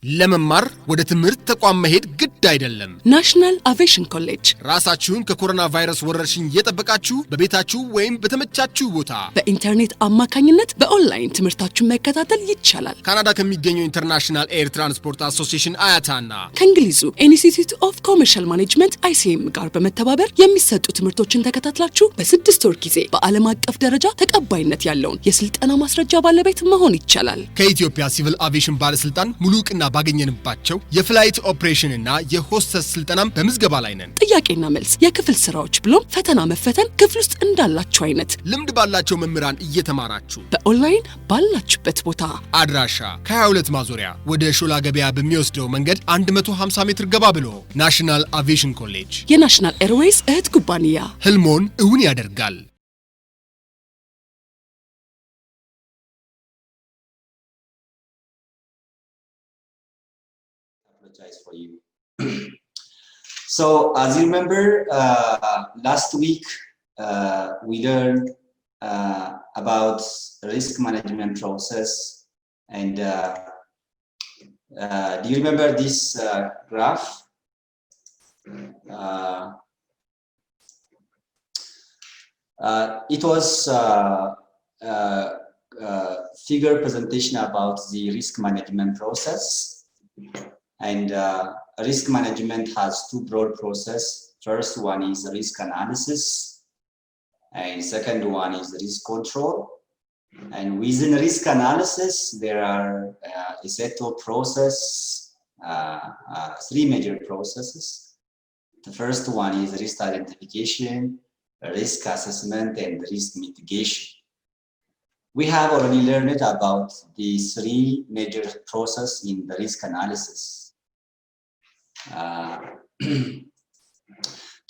ለመማር ወደ ትምህርት ተቋም መሄድ ግድ አይደለም። ናሽናል አቪዬሽን ኮሌጅ ራሳችሁን ከኮሮና ቫይረስ ወረርሽኝ እየጠበቃችሁ በቤታችሁ ወይም በተመቻችሁ ቦታ በኢንተርኔት አማካኝነት በኦንላይን ትምህርታችሁን መከታተል ይቻላል። ካናዳ ከሚገኘው ኢንተርናሽናል ኤር ትራንስፖርት አሶሲዬሽን አያታና ከእንግሊዙ ኢንስቲትዩት ኦፍ ኮመርሻል ማኔጅመንት ICM ጋር በመተባበር የሚሰጡ ትምህርቶችን ተከታትላችሁ በ6 ወር ጊዜ በዓለም አቀፍ ደረጃ ተቀባይነት ያለውን የስልጠና ማስረጃ ባለቤት መሆን ይቻላል። ከኢትዮጵያ ሲቪል አቪዬሽን ባለስልጣን ሙሉ ዕውቅና ባገኘንባቸው የፍላይት ኦፕሬሽን እና የሆስተስ ስልጠናም በምዝገባ ላይ ነን። ጥያቄና መልስ፣ የክፍል ስራዎች ብሎም ፈተና መፈተን ክፍል ውስጥ እንዳላችሁ አይነት ልምድ ባላቸው መምህራን እየተማራችሁ በኦንላይን ባላችሁበት ቦታ አድራሻ ከ22 ማዞሪያ ወደ ሾላ ገበያ በሚወስደው መንገድ 150 ሜትር ገባ ብሎ ናሽናል አቪዬሽን ኮሌጅ የናሽናል ኤርዌይስ እህት ኩባንያ ህልሞን እውን ያደርጋል። For you. So as you remember, last week we learned about risk management process, and do you remember this graph? It was figure presentation about the risk management process. And risk management has two broad processes. First one is risk analysis, and second one is risk control. And within risk analysis, there are a set of processes, three major processes. The first one is risk identification, risk assessment, and risk mitigation. We have already learned about the three major processes in the risk analysis.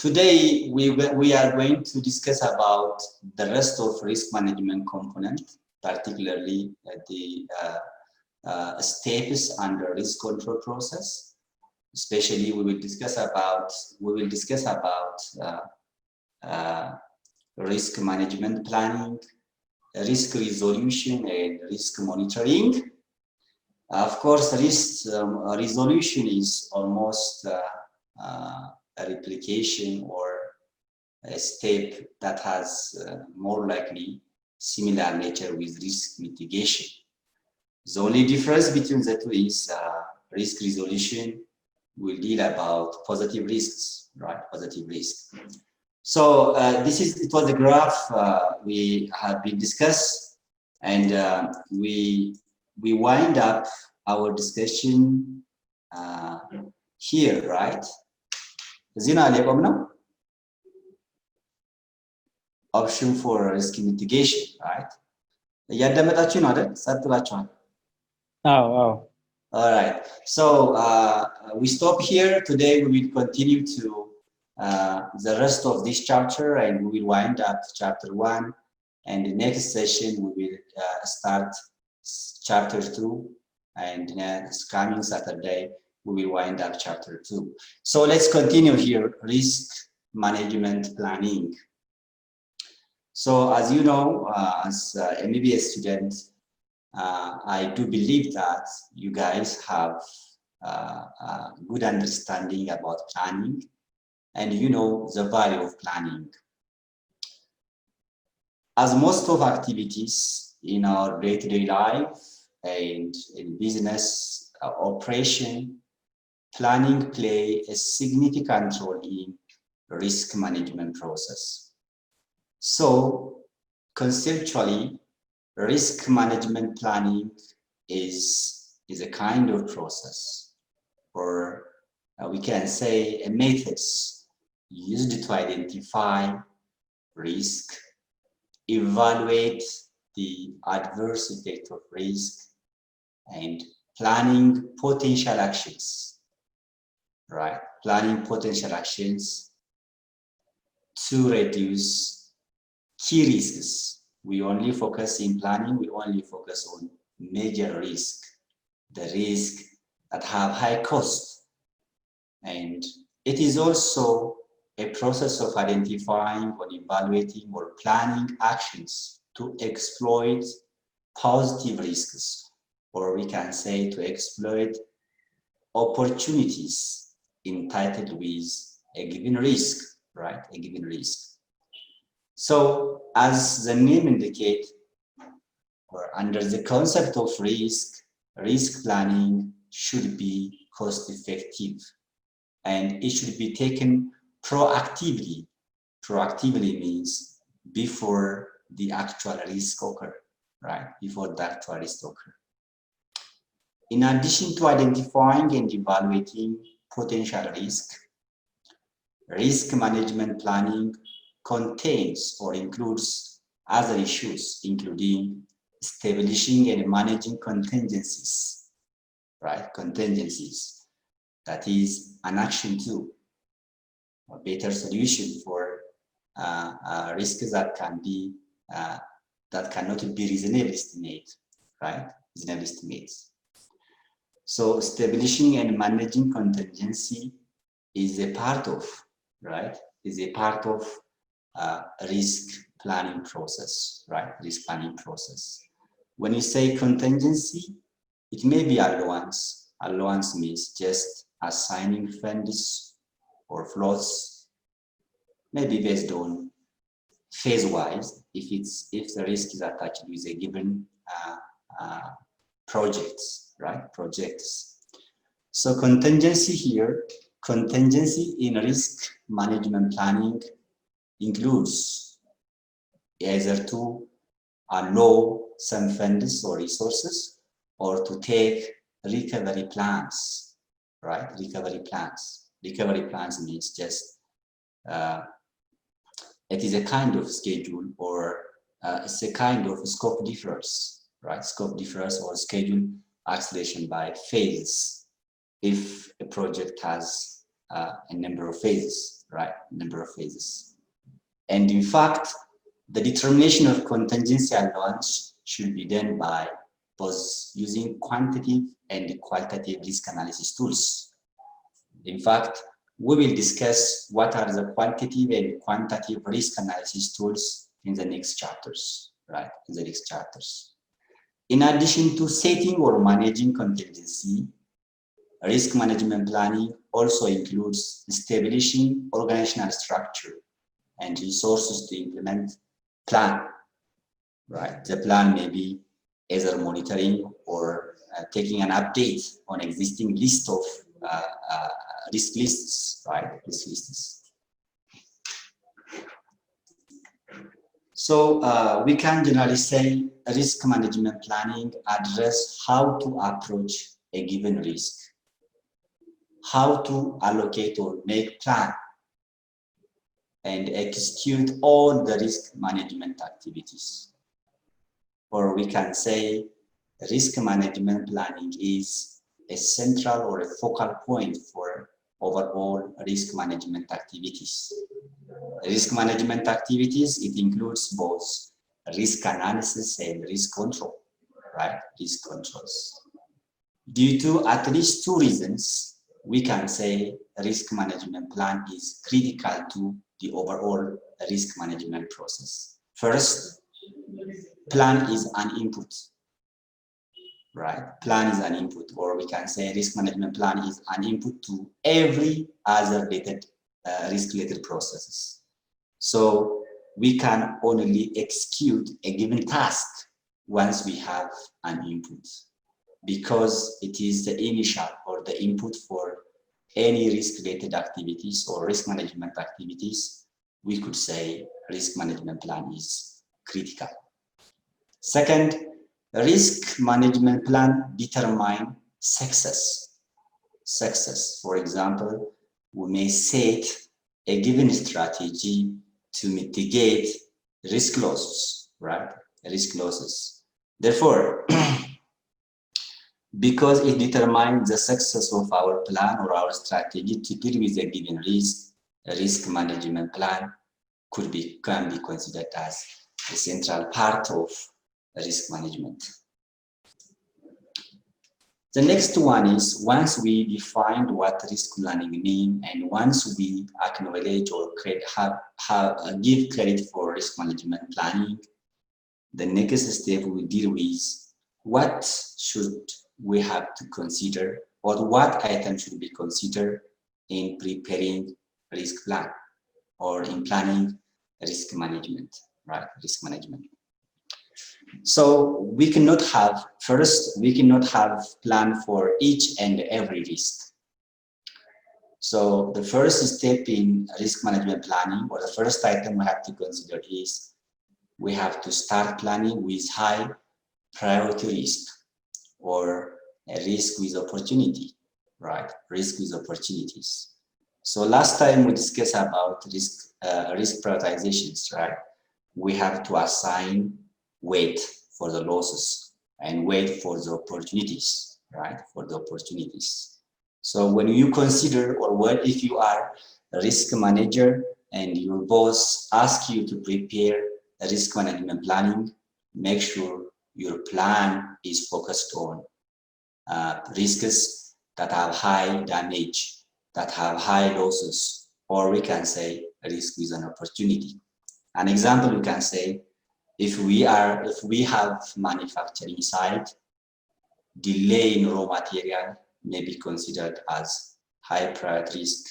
Today we are going to discuss about the rest of risk management component, particularly the steps under risk control process. Especially we will discuss about risk management planning, risk resolution, and risk monitoring. Of course, risk resolution is almost a replication or a step that has more likely similar nature with risk mitigation. The only difference between the two is risk resolution will deal about positive risks, right? Positive risk. So it was a graph we have been discussed, and we wind up our discussion here, right? Zina option for risk mitigation, right? All right. So we stop here. Today we will continue to the rest of this chapter, and we will wind up chapter 1. And the next session we will start chapter 2, and next coming Saturday we will wind up chapter 2. So let's continue here, risk management planning. So as you know, as a MBBS student, I do believe that you guys have a good understanding about planning, and you know the value of planning. As most of activities in our day-to-day life and in business operation, planning play a significant role in risk management process. So conceptually, risk management planning is a kind of process, or we can say a methods used to identify risk, evaluate the adverse effect of risk, and planning potential actions, right? Planning potential actions to reduce key risks. We only focus in planning, we only focus on major risk, the risk that have high cost. And it is also a process of identifying or evaluating or planning actions to exploit positive risks, or we can say to exploit opportunities entitled with a given risk, right? A given risk. So as the name indicates, or under the concept of risk planning should be cost effective and it should be taken proactively. Proactively means before the actual risk occur, right? Before the actual risk occur. In addition to identifying and evaluating potential risk management planning contains or includes other issues, including establishing and managing contingencies, right? Contingencies. That is an action tool, a better solution for risks that can be that cannot be reasonably estimated, right? Reasonably estimates. So establishing and managing contingency is a part of, right? Is a part of risk planning process, right? Risk planning process. When you say contingency, it may be allowance. Allowance means just assigning funds or floats, maybe based on phase-wise, if the risk is attached with a given projects, right? Projects. So contingency here, contingency in risk management planning includes either to allow some funds or resources or to take recovery plans, right? Recovery plans. Recovery plans means just it is a kind of schedule or it's a kind of scope differs, right? Scope differs or schedule acceleration by phases if a project has a number of phases, right? Number of phases. And in fact, the determination of contingency allowance should be done by both using quantitative and qualitative risk analysis tools. In fact, we will discuss what are the quantitative and quantitative risk analysis tools in the next chapters, right? In the next chapters. In addition to setting or managing contingency, risk management planning also includes establishing organizational structure and resources to implement plan, right? The plan may be either monitoring or taking an update on existing list of risk lists, right? Risk lists. So we can generally say risk management planning address how to approach a given risk, how to allocate or make plan, and execute all the risk management activities. Or we can say risk management planning is a central or a focal point for overall risk management activities. Risk management activities, it includes both risk analysis and risk control, right? Risk controls. Due to at least two reasons, we can say risk management plan is critical to the overall risk management process. First, plan is an input, right? Plan is an input, or we can say risk management plan is an input to every other related risk-related processes. So we can only execute a given task once we have an input, because it is the initial or the input for any risk-related activities or risk management activities. We could say risk management plan is critical. Second, risk management plan determine success. Success, for example, we may set a given strategy to mitigate risk losses, right? Risk losses. Therefore, because it determines the success of our plan or our strategy to deal with a given risk management plan can be considered as a central part of risk management. The next one is, once we defined what risk planning means, and once we acknowledge or give credit for risk management planning, the next step we deal with what should we have to consider or what item should be considered in preparing risk plan or in planning risk management, right? Risk management. So we cannot have plan for each and every risk. So the first step in risk management planning, or the first item we have to consider, is we have to start planning with high priority risk, or a risk with opportunity, right? Risk with opportunities. So last time we discussed about risk prioritizations, right? We have to assign weight for the losses and weight for the opportunities, right? For the opportunities. So when you consider, or what if you are a risk manager and your boss asks you to prepare a risk management planning, make sure your plan is focused on risks that have high damage, that have high losses, or we can say risk with an opportunity. An example, we can say, if we have manufacturing site, delay in raw material may be considered as high priority risk,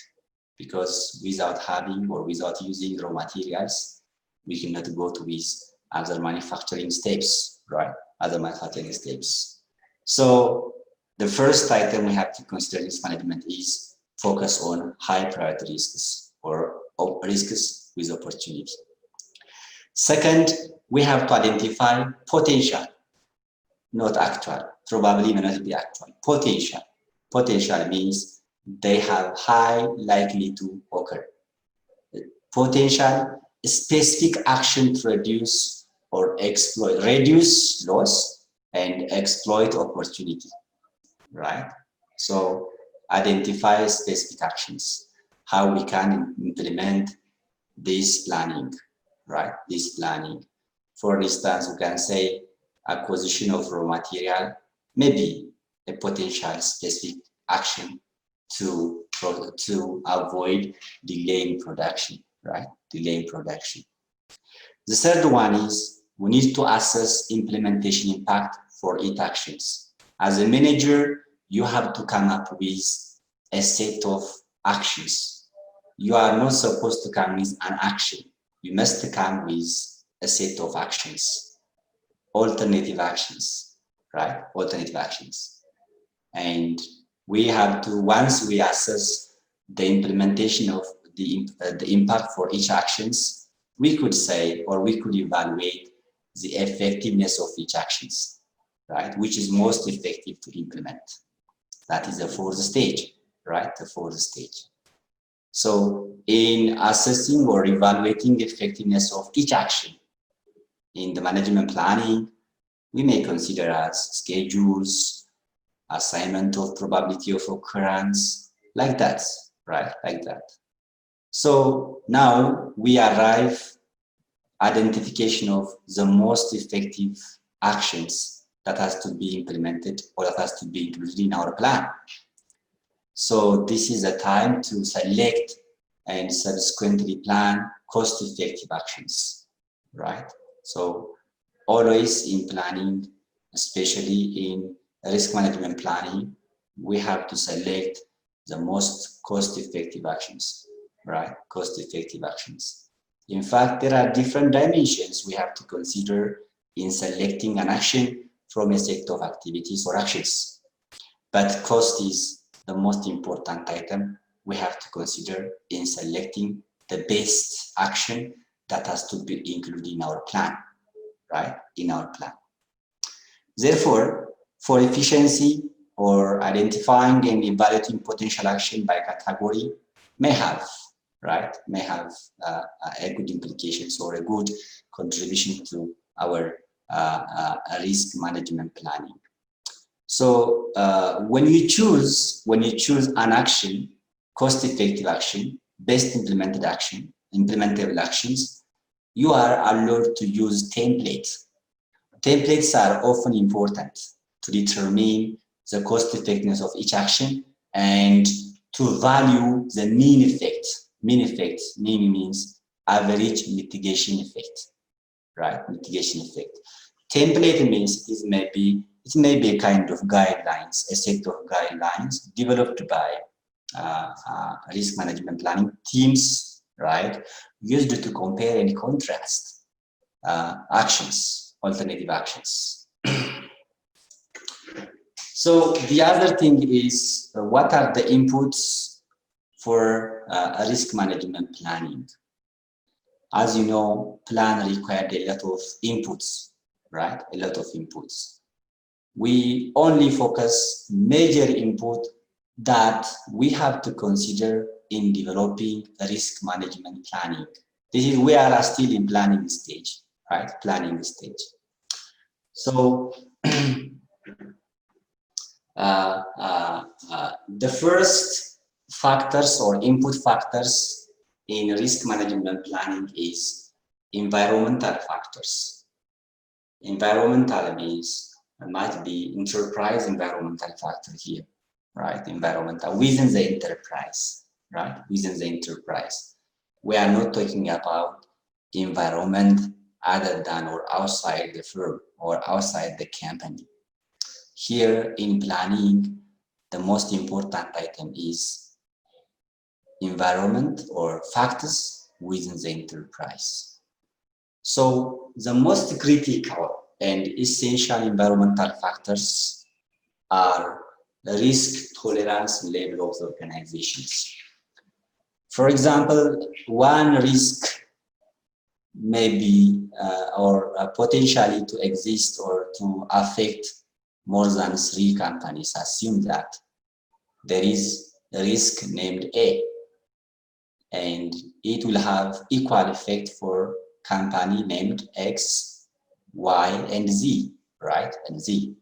because without having or without using raw materials, we cannot go to these other manufacturing steps, right? Other manufacturing steps. So the first item we have to consider risk management is focus on high priority risks, or risks with opportunity. Second, we have to identify potential, not actual. Probably may not be actual. Potential. Potential means they have high likely to occur. Potential, specific action to reduce or exploit, reduce loss and exploit opportunity, right? So identify specific actions, how we can implement this planning, right? This planning. For instance, we can say acquisition of raw material, maybe a potential specific action to avoid delay in production, right? Delay in production. The third one is we need to assess implementation impact for each actions. As a manager, you have to come up with a set of actions. You are not supposed to come with an action. You must come with a set of actions, alternative actions, right? Alternative actions. And we have to, once we assess the implementation of the impact for each actions, we could say, or we could evaluate the effectiveness of each actions, right? Which is most effective to implement. That is the fourth stage, right? The fourth stage. So in assessing or evaluating the effectiveness of each action in the management planning, we may consider as schedules, assignment of probability of occurrence, like that, right? Like that. So now we arrive identification of the most effective actions that has to be implemented or that has to be included in our plan. So this is a time to select and subsequently plan cost-effective actions, right? So always in planning, especially in risk management planning, we have to select the most cost-effective actions, right? Cost-effective actions. In fact, there are different dimensions we have to consider in selecting an action from a set of activities or actions. But cost is the most important item we have to consider in selecting the best action that has to be included in our plan, right? In our plan. Therefore, for efficiency or identifying and evaluating potential action by category may have, right? May have a good implications or a good contribution to our risk management planning. So when you choose an action, cost-effective action, best implemented action, implementable actions, you are allowed to use templates. Templates are often important to determine the cost effectiveness of each action and to value the mean effect. Mean effect, mean means average mitigation effect, right? Mitigation effect. Template means it may be it may be a kind of guidelines, a set of guidelines developed by risk management planning teams, right? Used to compare and contrast actions, alternative actions. So the other thing is, what are the inputs for a risk management planning? As you know, plan required a lot of inputs, right? A lot of inputs. We only focus major input that we have to consider in developing a risk management planning. This is, we are still in planning stage, right? Planning stage. So the first factors or input factors in risk management planning is environmental factors. Environmental means it might be enterprise environmental factor here, right? Environmental within the enterprise, right? Within the enterprise. We are not talking about environment other than or outside the firm or outside the company. Here in planning, the most important item is environment or factors within the enterprise. So the most critical and essential environmental factors are the risk tolerance level of the organizations. For example, one risk may be or potentially to exist or to affect more than 3 companies. Assume that there is a risk named A, and it will have equal effect for company named X, Y, and Z, right? And Z.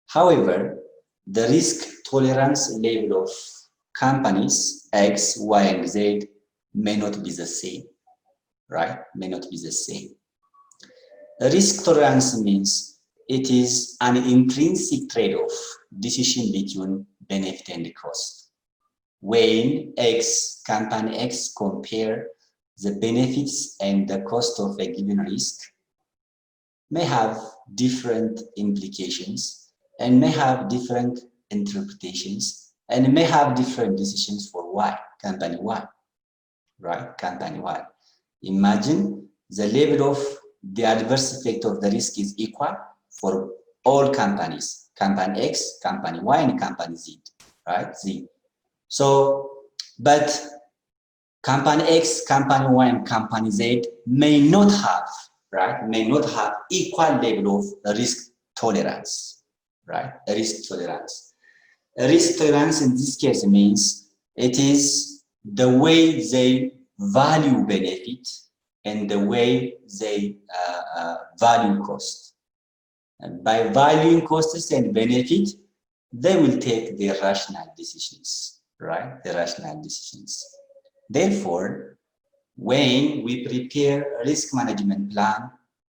However, the risk tolerance level of companies X, Y, and Z may not be the same, right? May not be the same. The risk tolerance means it is an intrinsic trade-off decision between benefit and cost. When company X compare the benefits and the cost of a given risk, may have different implications and may have different interpretations and may have different decisions for Y, company Y, right? Company Y. Imagine the level of the adverse effect of the risk is equal for all companies, company X, company Y, and company Z, right? Z. So, but company X, company Y, and company Z may not have, right? May not have equal level of risk tolerance, right? A risk tolerance. A risk tolerance in this case means it is the way they value benefit and the way they value cost. And by valuing costs and benefit, they will take their rational decisions, right? The rational decisions. Therefore, when we prepare a risk management plan,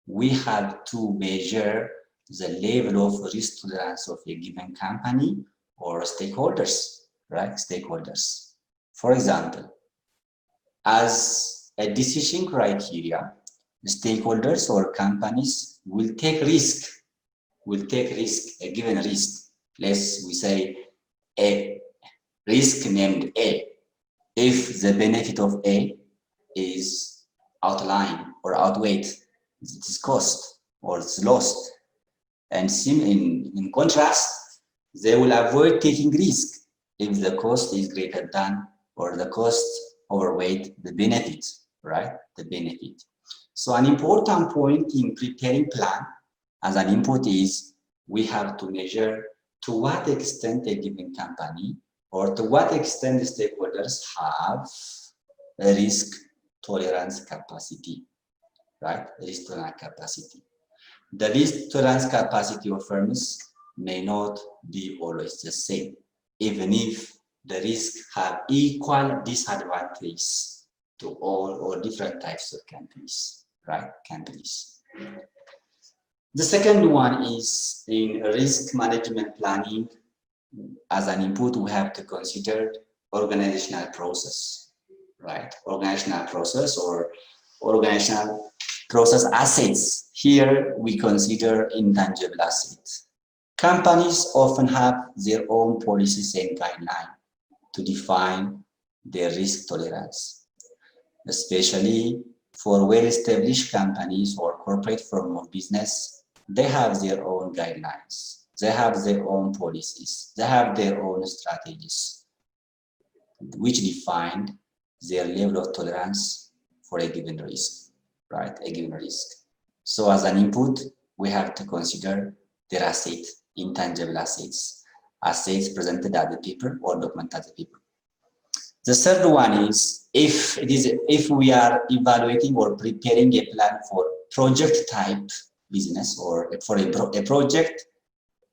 we have to measure the level of risk tolerance of a given company or stakeholders, right? Stakeholders. For example, as a decision criteria, stakeholders or companies will take risk, a given risk. Let's we say a risk named A. If the benefit of A is outlined or outweighed its cost or its loss, and in contrast, they will avoid taking risk if the cost is greater than or the cost overweight the benefit, right? The benefit. So an important point in preparing plan as an input is we have to measure to what extent a given company or to what extent the stakeholders have a risk tolerance capacity, right? Risk tolerance capacity. The risk tolerance capacity of firms may not be always the same, even if the risks have equal disadvantages to all or different types of companies, right? Companies. The second one is in risk management planning. As an input, we have to consider organizational process, right? Organizational process or organizational process assets. Here we consider intangible assets. Companies often have their own policies and guidelines to define their risk tolerance, especially for well-established companies or corporate form of business. They have their own guidelines, they have their own policies, they have their own strategies, which define their level of tolerance for a given risk, right? A given risk. So as an input, we have to consider their assets, intangible assets, assets presented as a paper or documented as a paper. The third one is if we are evaluating or preparing a plan for project type business or for a project,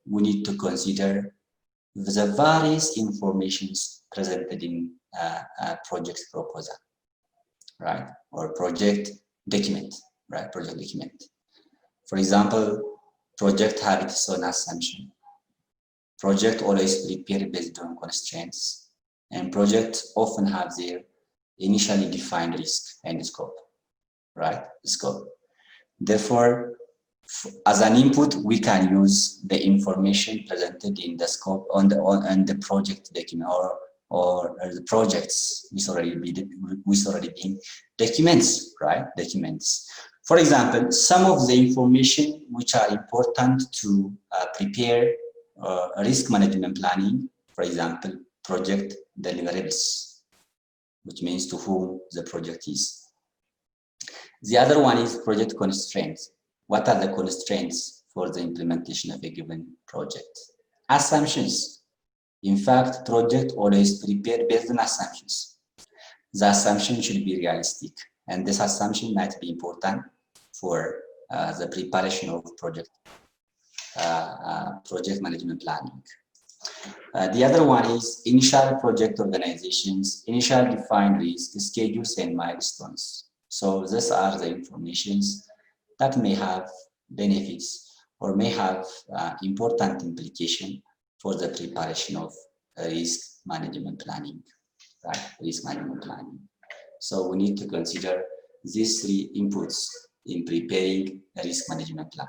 we need to consider the various informations presented in a project proposal, right? Or project document, right? Project document. For example, project have its own assumption. Project always prepare based on constraints, and projects often have their initially defined risk and scope, right? Scope. Therefore, as an input, we can use the information presented in the scope on the project document or the projects which already been documents, right? Documents. For example, some of the information which are important to prepare risk management planning, for example, project deliverables, which means to whom the project is. The other one is project constraints. What are the constraints for the implementation of a given project? Assumptions. In fact, project always prepared based on assumptions. The assumption should be realistic, and this assumption might be important for the preparation of project management planning. The other one is initial project organizations, initial defined risk, schedules, and milestones. So these are the informations that may have benefits or may have important implication for the preparation of risk management planning, right? Risk management planning. So we need to consider these three inputs in preparing a risk management plan.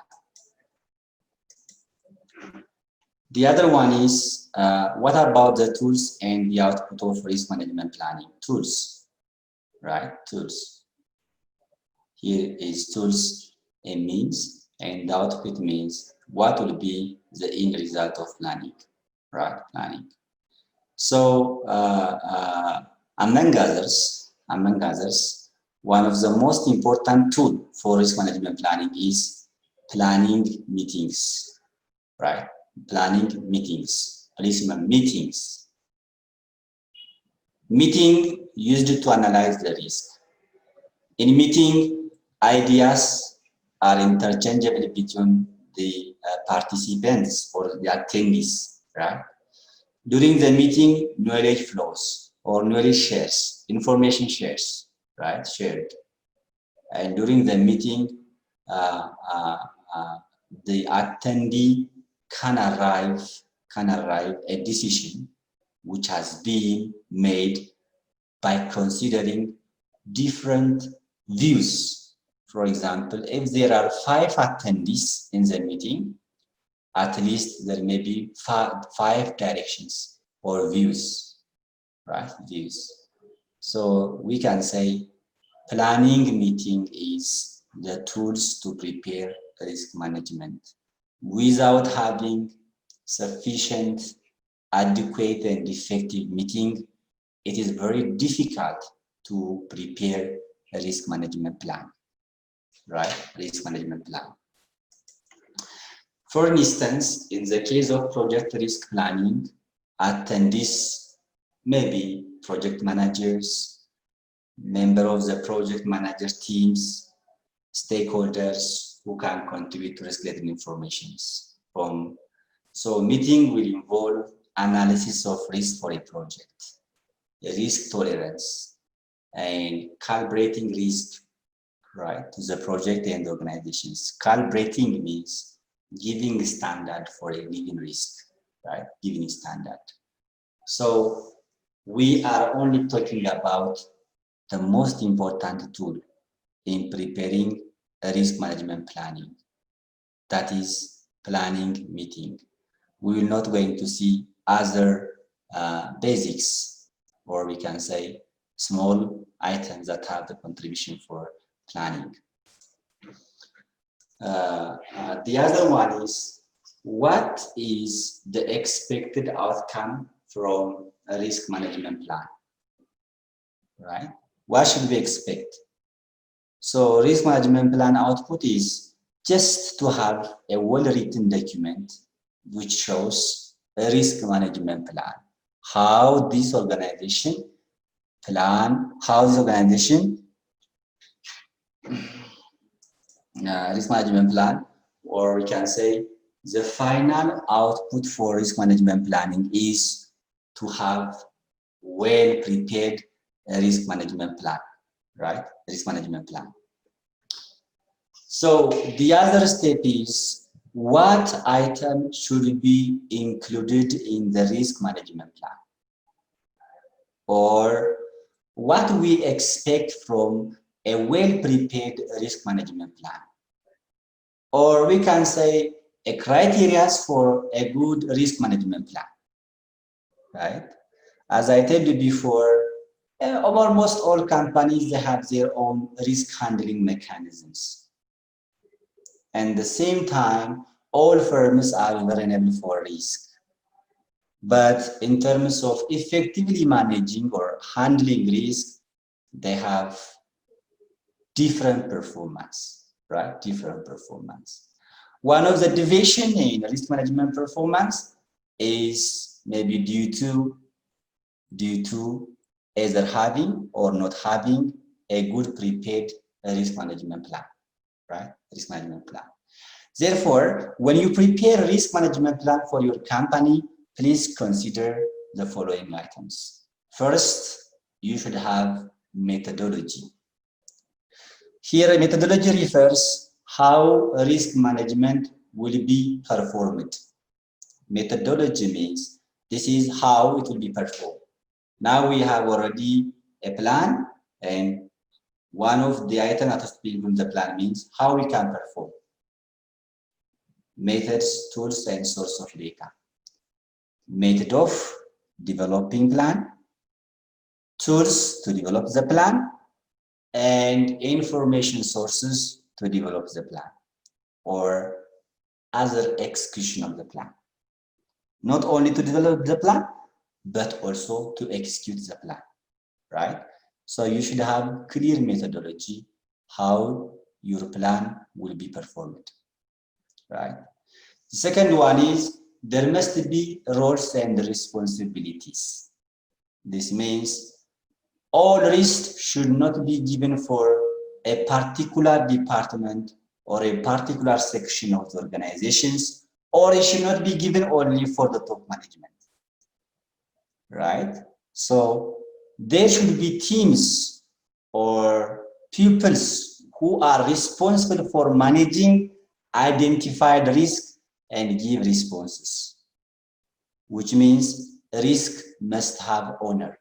The other one is, what about the tools and the output of risk management planning? Tools, right? Tools. Here is tools a means, and the output means what will be the end result of planning, right? Planning. So among others, one of the most important tool for risk management planning is planning meetings, right? Planning meetings. Please remember meetings. Meeting used to analyze the risk. In meeting, ideas are interchangeable between the participants or the attendees, right? During the meeting, knowledge flows or knowledge shares, information shares, right? Shared. And during the meeting, the attendee can arrive a decision which has been made by considering different views. For example, if there are 5 attendees in the meeting, at least there may be five directions or views, right? Views. So we can say planning meeting is the tools to prepare risk management. Without having sufficient, adequate, and effective meeting, it is very difficult to prepare a risk management plan, right? Risk management plan. For instance, in the case of project risk planning, attendees may be project managers, member of the project manager teams, stakeholders who can contribute to risk-related information. So meeting will involve analysis of risk for a project, risk tolerance, and calibrating risk, right, to the project and organizations. Calibrating means giving a standard for a given risk, right? Giving a standard. So we are only talking about the most important tool in preparing a risk management planning, that is planning meeting. we will not going to see other basics, or we can say small items that have the contribution for planning. The other one is, what is the expected outcome from a risk management plan, right? What should we expect? So risk management plan output is just to have a well-written document which shows a risk management plan, how this organization risk management plan, or we can say the final output for risk management planning is to have well-prepared risk management plan, right? Risk management plan. So the other step is, what item should be included in the risk management plan? Or what we expect from a well-prepared risk management plan? Or we can say a criteria for a good risk management plan, right? As I told you before, almost all companies, they have their own risk handling mechanisms. And at the same time, all firms are vulnerable for risk. But in terms of effectively managing or handling risk, they have different performance, right? Different performance. One of the deviation in risk management performance is maybe due to either having or not having a good prepared risk management plan, right? Risk management plan. Therefore, when you prepare a risk management plan for your company, please consider the following items. First, you should have methodology. Here, methodology refers how risk management will be performed. Methodology means this is how it will be performed. Now we have already a plan, and one of the items that has been in the plan means how we can perform. Methods, tools, and source of data. Method of developing plan, tools to develop the plan, and information sources to develop the plan, or other execution of the plan. Not only to develop the plan, but also to execute the plan, right? So you should have clear methodology how your plan will be performed, right? The second one is, there must be roles and responsibilities. This means all risk should not be given for a particular department or a particular section of the organizations, or it should not be given only for the top management, right? So there should be teams or pupils who are responsible for managing identified risk and give responses, which means risk must have owner,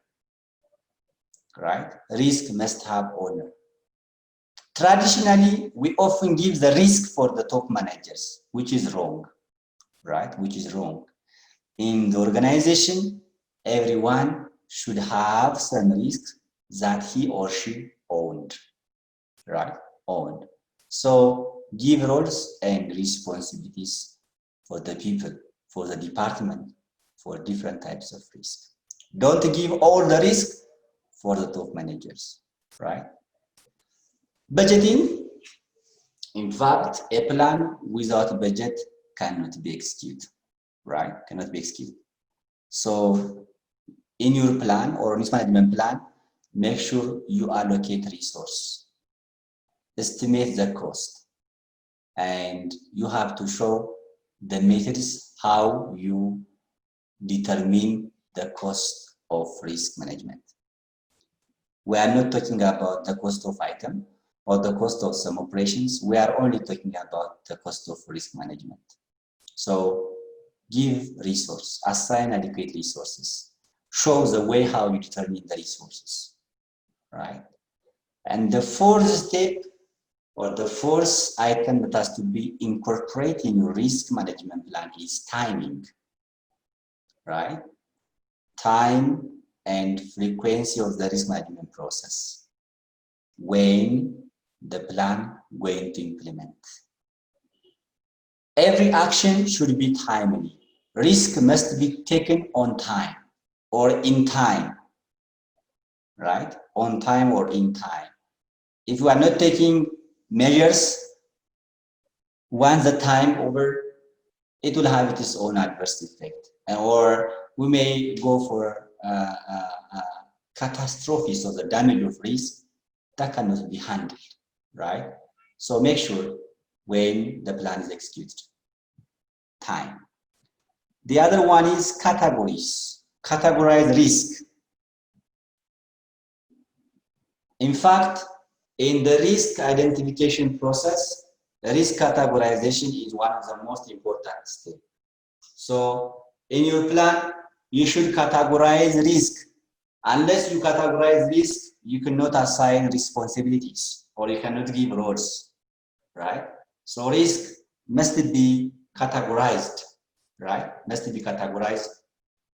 right? Risk must have owner. Traditionally, we often give the risk for the top managers, which is wrong, right? Which is wrong. In the organization, everyone should have some risks that he or she owned, right? Owned. So give roles and responsibilities for the people, for the department, for different types of risk. Don't give all the risk for the top managers, right? Budgeting. In fact, a plan without budget cannot be executed, right? Cannot be executed. So in your plan or risk management plan, make sure you allocate resource, estimate the cost, and you have to show the methods how you determine the cost of risk management. We are not talking about the cost of item or the cost of some operations. We are only talking about the cost of risk management. So give resource, assign adequate resources, show the way how you determine the resources, right? And the fourth step, or the fourth item that has to be incorporated in your risk management plan, is timing. right? Time and frequency of the risk management process. When the plan going to implement. Every action should be timely. Risk must be taken on time or in time, right? On time or in time. If you are not taking measures, once the time over, it will have its own adverse effect. Or we may go for catastrophes or the damage of risk that cannot be handled, right? So make sure when the plan is executed. Time. The other one is categories. Categorize risk. In fact, in the risk identification process, risk categorization is one of the most important steps. So in your plan, you should categorize risk. Unless you categorize risk, you cannot assign responsibilities or you cannot give roles, right? So risk must be categorized, right? Must be categorized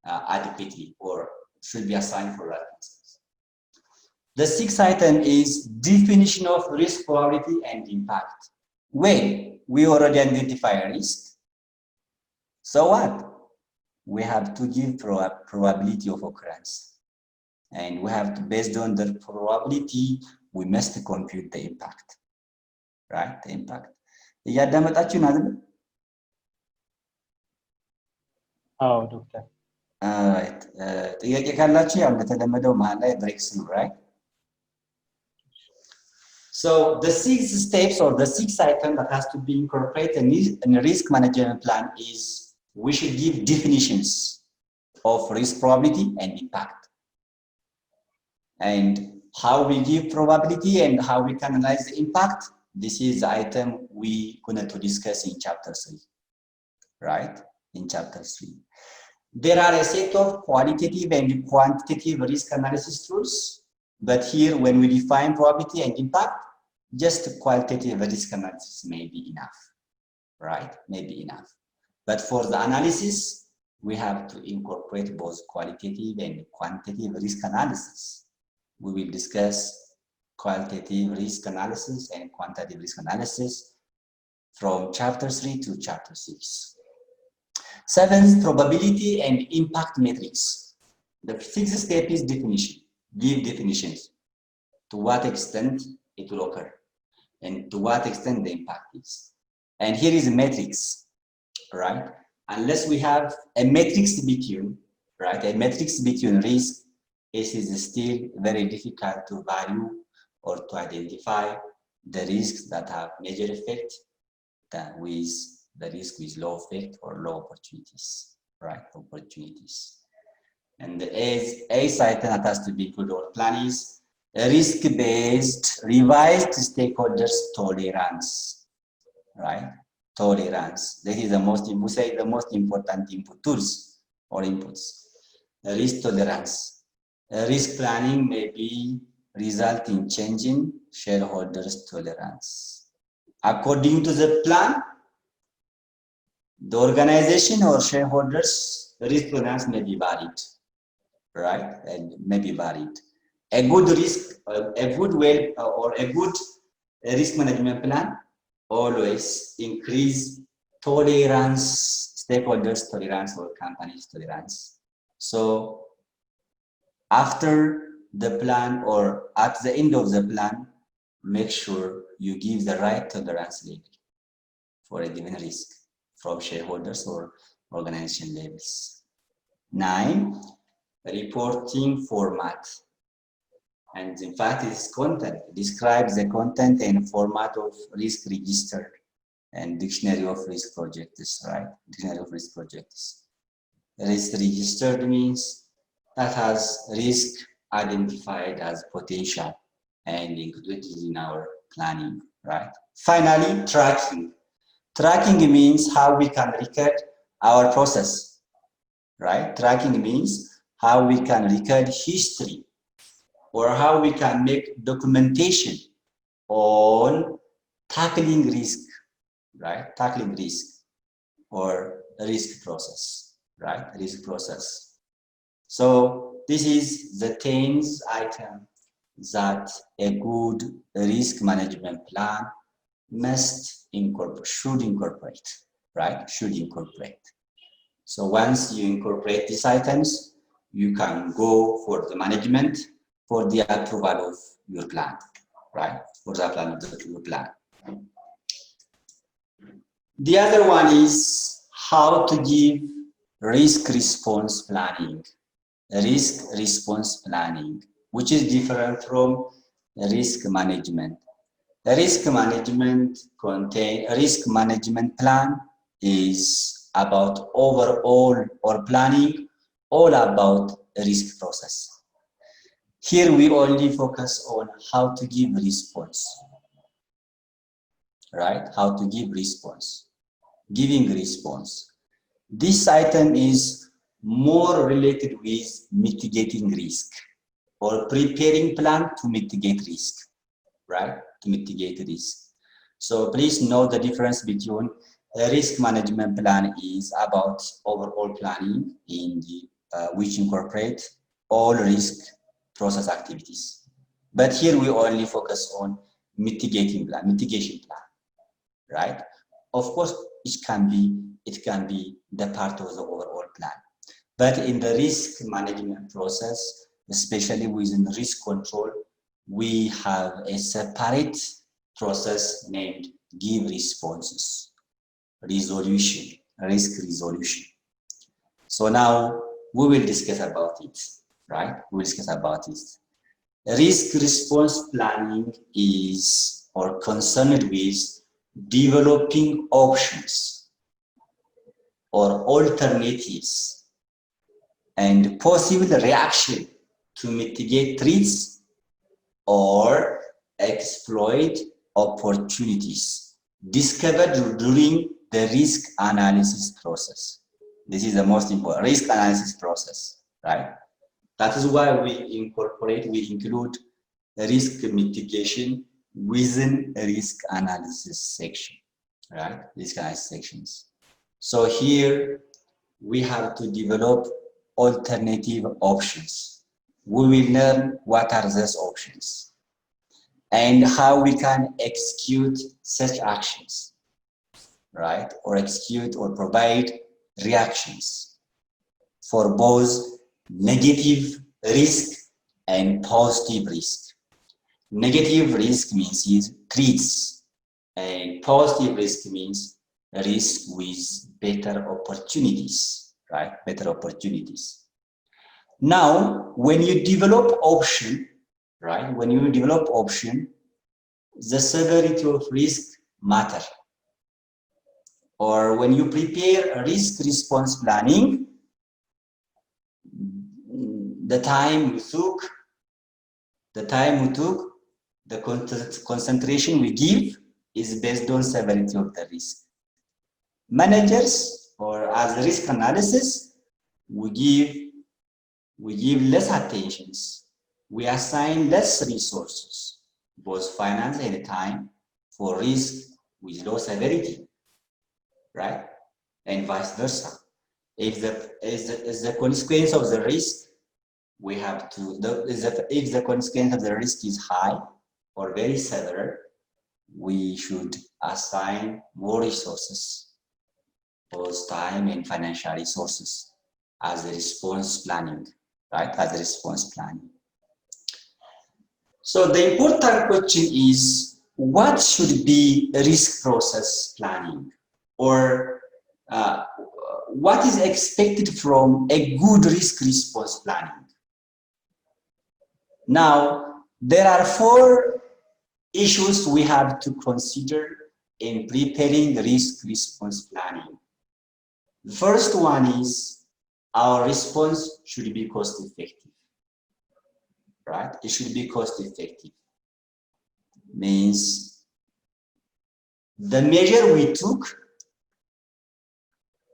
adequately or should be assigned for that purpose. The sixth item is definition of risk, probability, and impact. When we already identify a risk, so what? We have to give probability of occurrence. And we have to, based on the probability, we must compute the impact, right? The impact. እያዳመጣችሁን አይደል? አዎ ዶክተር። Alright. ጥያቄ ካላችሁ ያው እንደተለመደው መሀል ላይ ብሬክስ ነው, right? So the 6 steps or the 6 items that has to be incorporated in a risk management plan is we should give definitions of risk, probability, and impact. And how we give probability and how we can analyze the impact, this is the item we're going to discuss in chapter 3, right? In chapter 3. There are a set of qualitative and quantitative risk analysis tools, but here when we define probability and impact, just qualitative risk analysis may be enough, right? May be enough. But for the analysis, we have to incorporate both qualitative and quantitative risk analysis. We will discuss qualitative risk analysis and quantitative risk analysis from chapter 3 to chapter 6. 7th, probability and impact metrics. The 6th step is definition. Give definitions. To what extent it will occur and to what extent the impact is. And here is a matrix, right? Unless we have a matrix between, right? A matrix between risk, it is still very difficult to value or to identify the risks that have major effect than with the risk with low effect or low opportunities, right? Opportunities. And the eighth item that has to be included on plan is a risk-based revised stakeholders tolerance, right? Tolerance. This is the most, we say the most important input tools or inputs. The risk tolerance. Risk planning may be result in changing shareholders tolerance. According to the plan, the organization or shareholders risk tolerance may be varied, right? And may be varied. A good risk, a good risk management plan always increase tolerance, stakeholders tolerance or companies tolerance. So after the plan or at the end of the plan, make sure you give the right tolerance level for a given risk from shareholders or organization levels. 9, reporting format. And in fact, it's content. It describes the content and format of risk register and dictionary of risk projects, right? Dictionary of risk projects. Risk registered means that has risk identified as potential and included in our planning, right? Finally, tracking. Tracking means how we can record our process, right? Tracking means how we can record history or how we can make documentation on tackling risk, right? Tackling risk or risk process, right? Risk process. So this is the 10th item that a good risk management plan should incorporate, right? Should incorporate. So once you incorporate these items, you can go for the management for the approval of your plan, right? For the plan of your plan. The other one is how to give risk response planning. Risk response planning, which is different from risk management. The risk management plan is about overall or planning all about risk process. Here we only focus on how to give response, right? How to give response, giving response. This item is more related with mitigating risk or preparing plan to mitigate risk, right? To mitigate risk. So please note the difference between a risk management plan is about overall planning in the which incorporate all risk process activities. But here we only focus on mitigation plan, right? Of course, it can be the part of the overall plan. But in the risk management process, especially within risk control, we have a separate process named give responses, resolution, risk resolution. So now we will discuss about it, right? We'll discuss about it. Risk response planning is or concerned with developing options or alternatives and possible reaction to mitigate threats or exploit opportunities discovered during the risk analysis process. This is the most important risk analysis process, right? That is why we include risk mitigation within a risk analysis section, right? Risk analysis sections. So here we have to develop alternative options. We will learn what are those options and how we can execute such actions, right? Or execute or provide reactions for both negative risk and positive risk. Negative risk means threats, and positive risk means risk with better opportunities, right? Better opportunities. Now, when you develop option, right? When you develop option, the severity of risk matter. Or when you prepare a risk response planning, the time we took, the concentration we give is based on severity of the risk. Managers, or as a risk analysis, we give less attention. We assign less resources, both finance and time, for risk with low severity, right? And vice versa. If the consequence of the risk, we have to, if the consequence of the risk is high or very severe, we should assign more resources, both time and financial resources, as a response planning, right? As a response planning. So the important question is, what should be risk process planning? Or what is expected from a good risk response planning? Now, there are 4 issues we have to consider in preparing risk response planning. The first one is our response should be cost effective, right? It should be cost effective. Means the measure we took,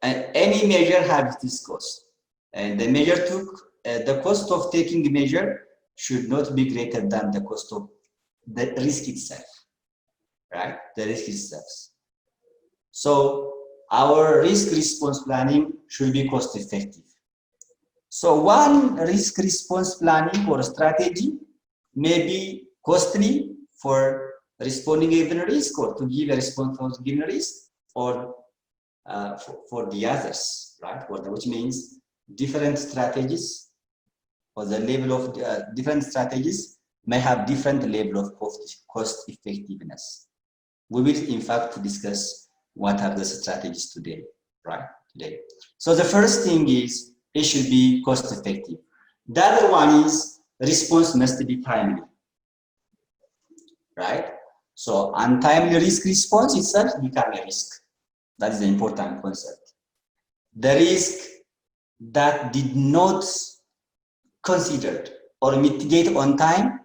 and any measure has this cost, and the measure took, the cost of taking the measure should not be greater than the cost of the risk itself, right? The risk itself. So our risk response planning should be cost effective. So one risk response planning or strategy may be costly for responding a given risk or to give a response for given risk, or for the others, right? Which means different strategies or the level of different strategies may have different level of cost effectiveness. We will in fact discuss what are the strategies today, right? So the first thing is it should be cost effective. The other one is response must be timely, right? So untimely risk response itself becomes a risk. That is the important concept. The risk that did not considered or mitigate on time,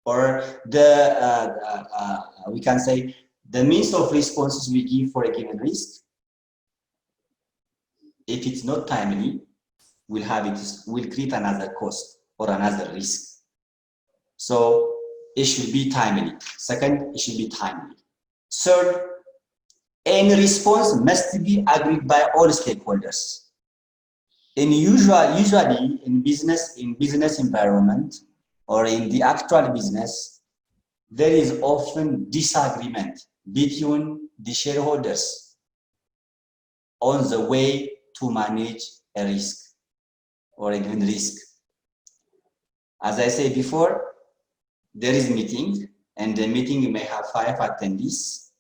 or the we can say the means of responses we give for a given risk, if it's not timely, will create another cost or another risk. So it should be timely. Second, it should be timely. Third, any response must be agreed by all stakeholders. Usually in business environment or in the actual business, there is often disagreement between the shareholders on the way to manage a risk or a given risk. As I said before, there is meeting, and the meeting may have 5 attendees,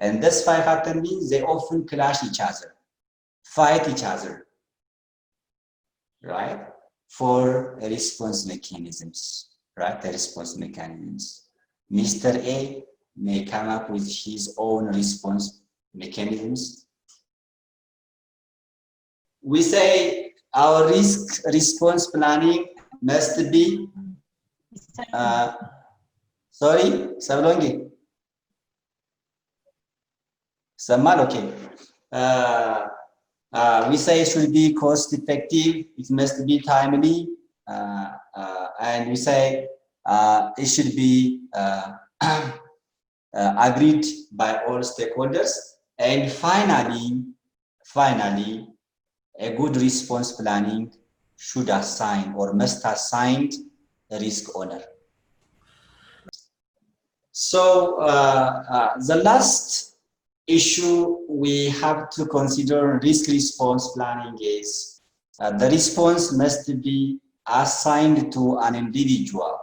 and those 5 attendees, they often clash each other, fight each other, right? For response mechanisms, right? The response mechanisms. Mr. A may come up with his own response mechanisms. We say our risk response planning must be, sorry, Sablongi. Samal, okay. We say it should be cost effective, it must be timely, and we say it should be agreed by all stakeholders. And finally, a good response planning should assign or must assign a risk owner. So the last issue we have to consider risk response planning is the response must be assigned to an individual,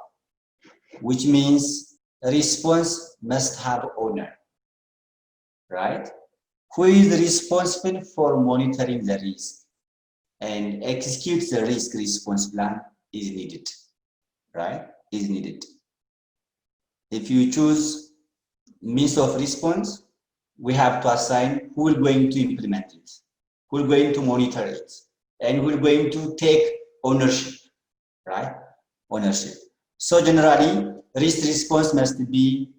which means a response must have owner, right? Who is responsible for monitoring the risk and execute the risk response plan is needed, right? Is needed. If you choose means of response, we have to assign who is going to implement it, who is going to monitor it, and who is going to take ownership, right? Ownership. So generally, risk response must be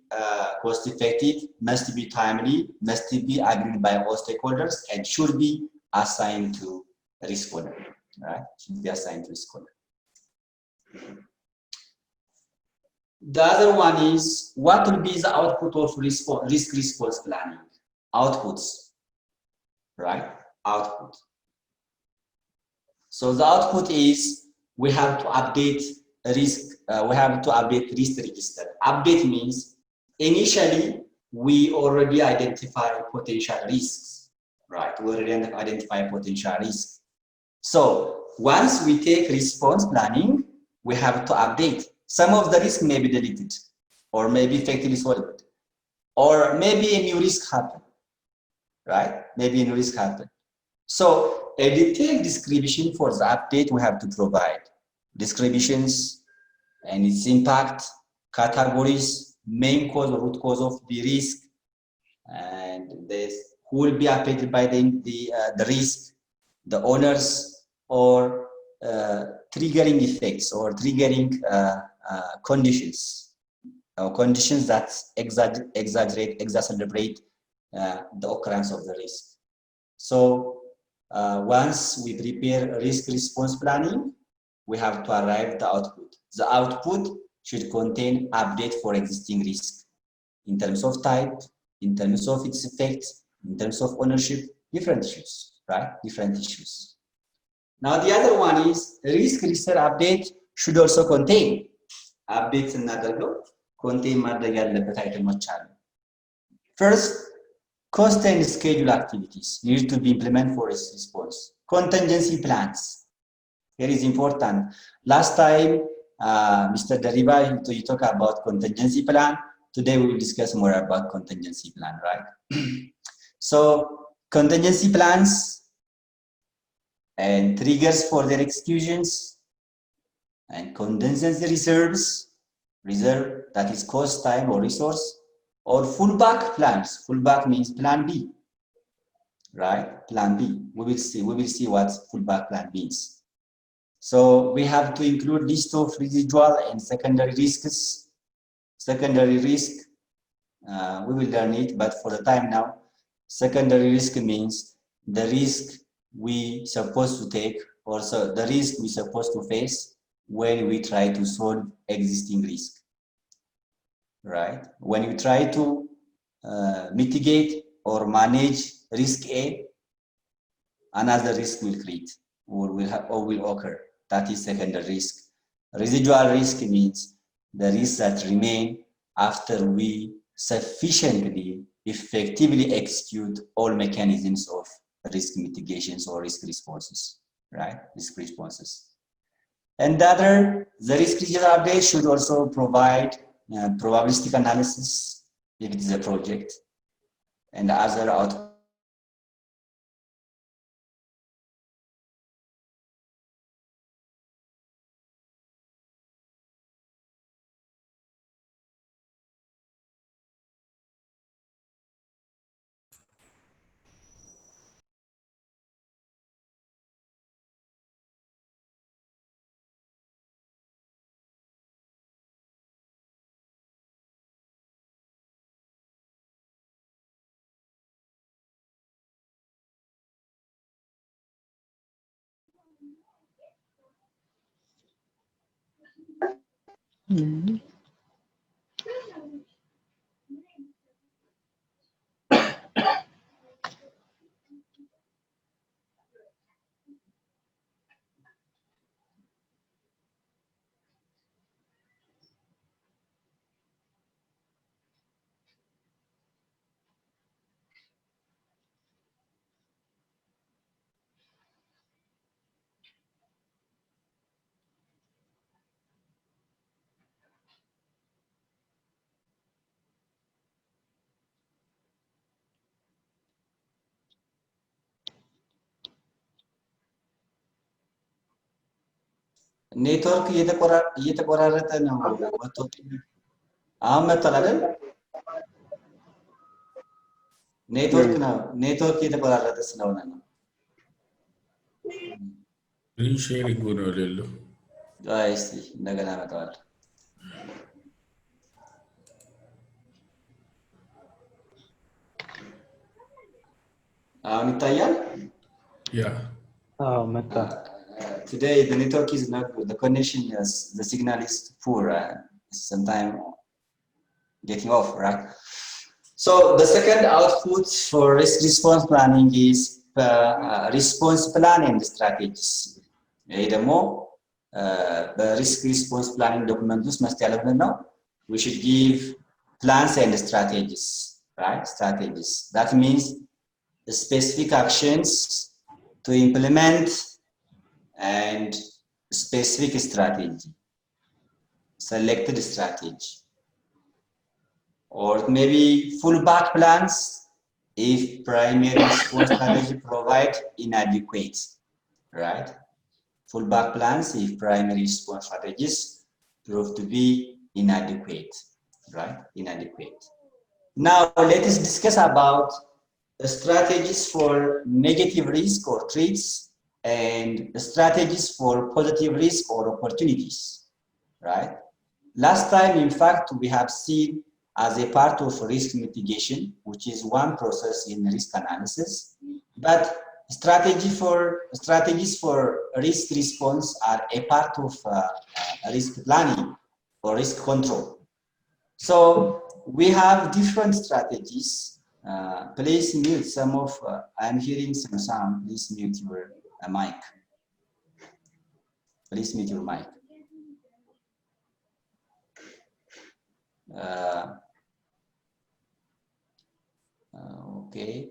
cost effective, must be timely, must be agreed by all stakeholders, and should be assigned to risk owner, right? Should be assigned to risk owner. The other one is, what will be the output of risk response planning? Outputs, right? Output. So the output is we have to update risk. We have to update risk register. Update means initially we already identify potential risks, right? We already identify potential risks. So once we take response planning, we have to update. Some of the risk may be deleted, or maybe effectively solved, or maybe a new risk happen, right? Maybe a new risk happen. So a detailed description for the update we have to provide. Descriptions and its impact, categories, main cause or root cause of the risk, and this who will be affected by the risk, the owners, or triggering effects or triggering conditions, or conditions that exacerbate the occurrence of the risk. So once we prepare risk response planning, we have to arrive at the output. The output should contain update for existing risk in terms of type, in terms of its effects, in terms of ownership, different issues, right? Different issues. Now the other one is risk register update should also contain updates and other contain ማድረግ ያለበት አይተሞች አሉ. First, cost and schedule activities need to be implemented for risk response. Contingency plans. Here is important. Last time, Mr. Dariba, you talk about contingency plan. Today we will discuss more about contingency plan, right? So, contingency plans and triggers for their executions and contingency reserves, reserve that is cost, time, or resource, or fallback plans. Fallback means plan B, right? Plan B. We will see what fallback plan means. So we have to include list of residual and secondary risks. Secondary risk, we will learn it, but for the time now, secondary risk means the risk we supposed to take, or so the risk we supposed to face when we try to solve existing risk, right? When you try to mitigate or manage risk A, another risk will create or will occur. That is secondary risk. Residual risk means the risks that remain after we sufficiently effectively execute all mechanisms of risk mitigations or risk responses, right? Risk responses. And the risk register update should also provide probabilistic analysis if it is a project and other outcomes. ኔትወርክ እየተቆራረጠ ነው። አሁን መጥቷል አይደል? ኔትወርክ እየተቆራረጠ ስለሆነ ነው። ሼሪንግ ነው አይደለም? እስቲ እንደገና መጣዋል። አሁን ይታያል? ያ መጣ። Today the network is not good. The connection is, the signal is poor. Sometimes getting off, right? So the second output for risk response planning is response plan and strategies. The risk response planning document we should give plans and strategies, right? Strategies. That means the specific actions to implement and specific strategy, selected strategy, or maybe fallback plans if primary response strategy provide inadequate, right? Fallback plans if primary response strategies prove to be inadequate, right? Inadequate. Now let us discuss about the strategies for negative risk or threats and the strategies for positive risk or opportunities, right? Last time, in fact, we have seen as a part of risk mitigation, which is one process in risk analysis, but strategies for risk response are a part of risk planning or risk control. So we have different strategies Please mute some of, I'm hearing some sound. Please mute your mic. Please mute your mic. Okay.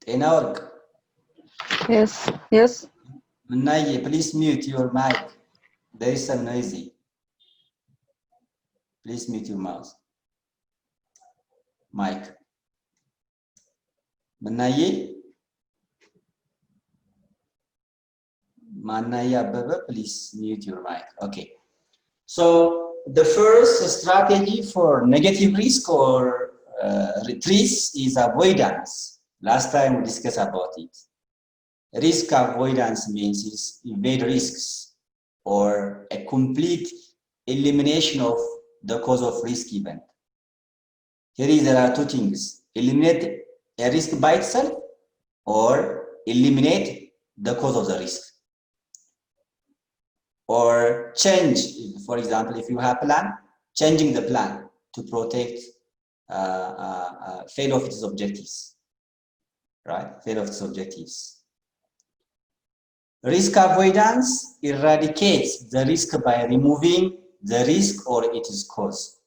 Tenorg. Yes, yes. Munaye, please mute your mic. There is some noisy. Please mute your mouse. Mic. Munaye. Manaya Baba, please mute your mic. Okay. So the first strategy for negative risk or retreats is avoidance. Last time we discussed about it. Risk avoidance means is evade risks or a complete elimination of the cause of risk event. Here there are two things: eliminate a risk by itself or eliminate the cause of the risk. Or change, for example, if you have plan, changing the plan to protect fail of its objectives, right? Fail of its objectives. Risk avoidance eradicates the risk by removing the risk or its cause,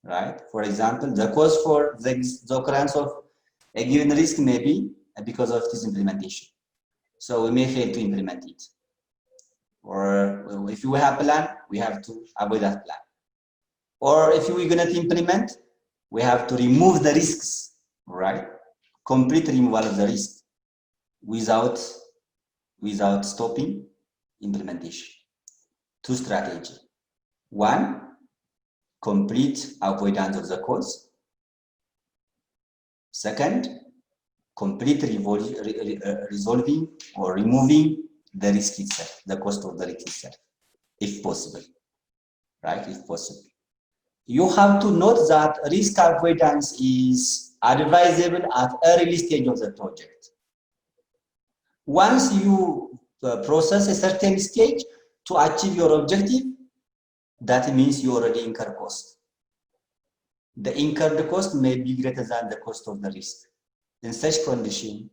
right? For example, the cause for the occurrence of a given risk may be because of its implementation. So we may fail to implement it. Or if you have a plan, we have to avoid that plan. Or if we're going to implement, we have to remove the risks, right? Complete removal of the risk without stopping implementation. Two strategies. One, complete avoidance of the cause. Second, complete resolving or removing the risk itself, the cost of the risk itself, if possible, right? If possible. You have to note that risk avoidance is advisable at early stage of the project. Once you process a certain stage to achieve your objective, that means you already incur cost. The incurred cost may be greater than the cost of the risk. In such condition,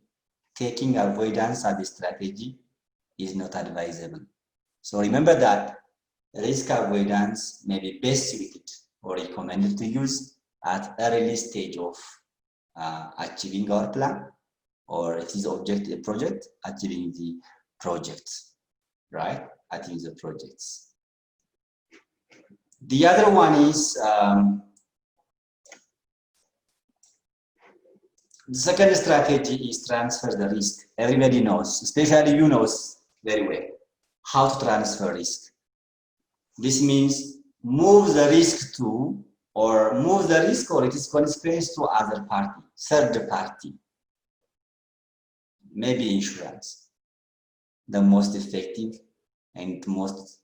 taking avoidance as a strategy is not advisable. So remember that risk avoidance may be best suited or recommended to use at early stage of achieving our plan, or it is objective project, achieving the project, right? Achieving the projects. The other one is the second strategy is transfer the risk. Everybody knows, especially you knows very well how to transfer risk. This means move the risk to, or move the risk or its consequence to other party, third party. Maybe insurance. The most effective and most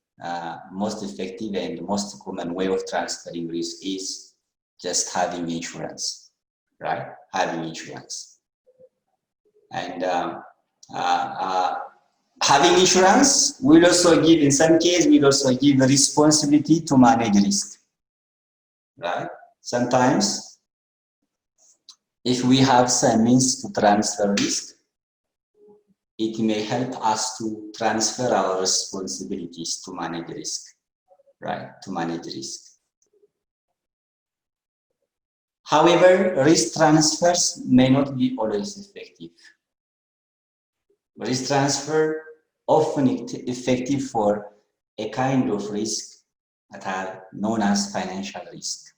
effective and most common way of transferring risk is just having insurance, right? Having insurance. And having insurance will also give, in some cases, will also give the responsibility to manage risk, right? Sometimes, if we have some means to transfer risk, it may help us to transfer our responsibilities to manage risk, right? To manage risk. However, risk transfers may not be always effective. Risk transfer often effective for a kind of risk that are known as financial risk,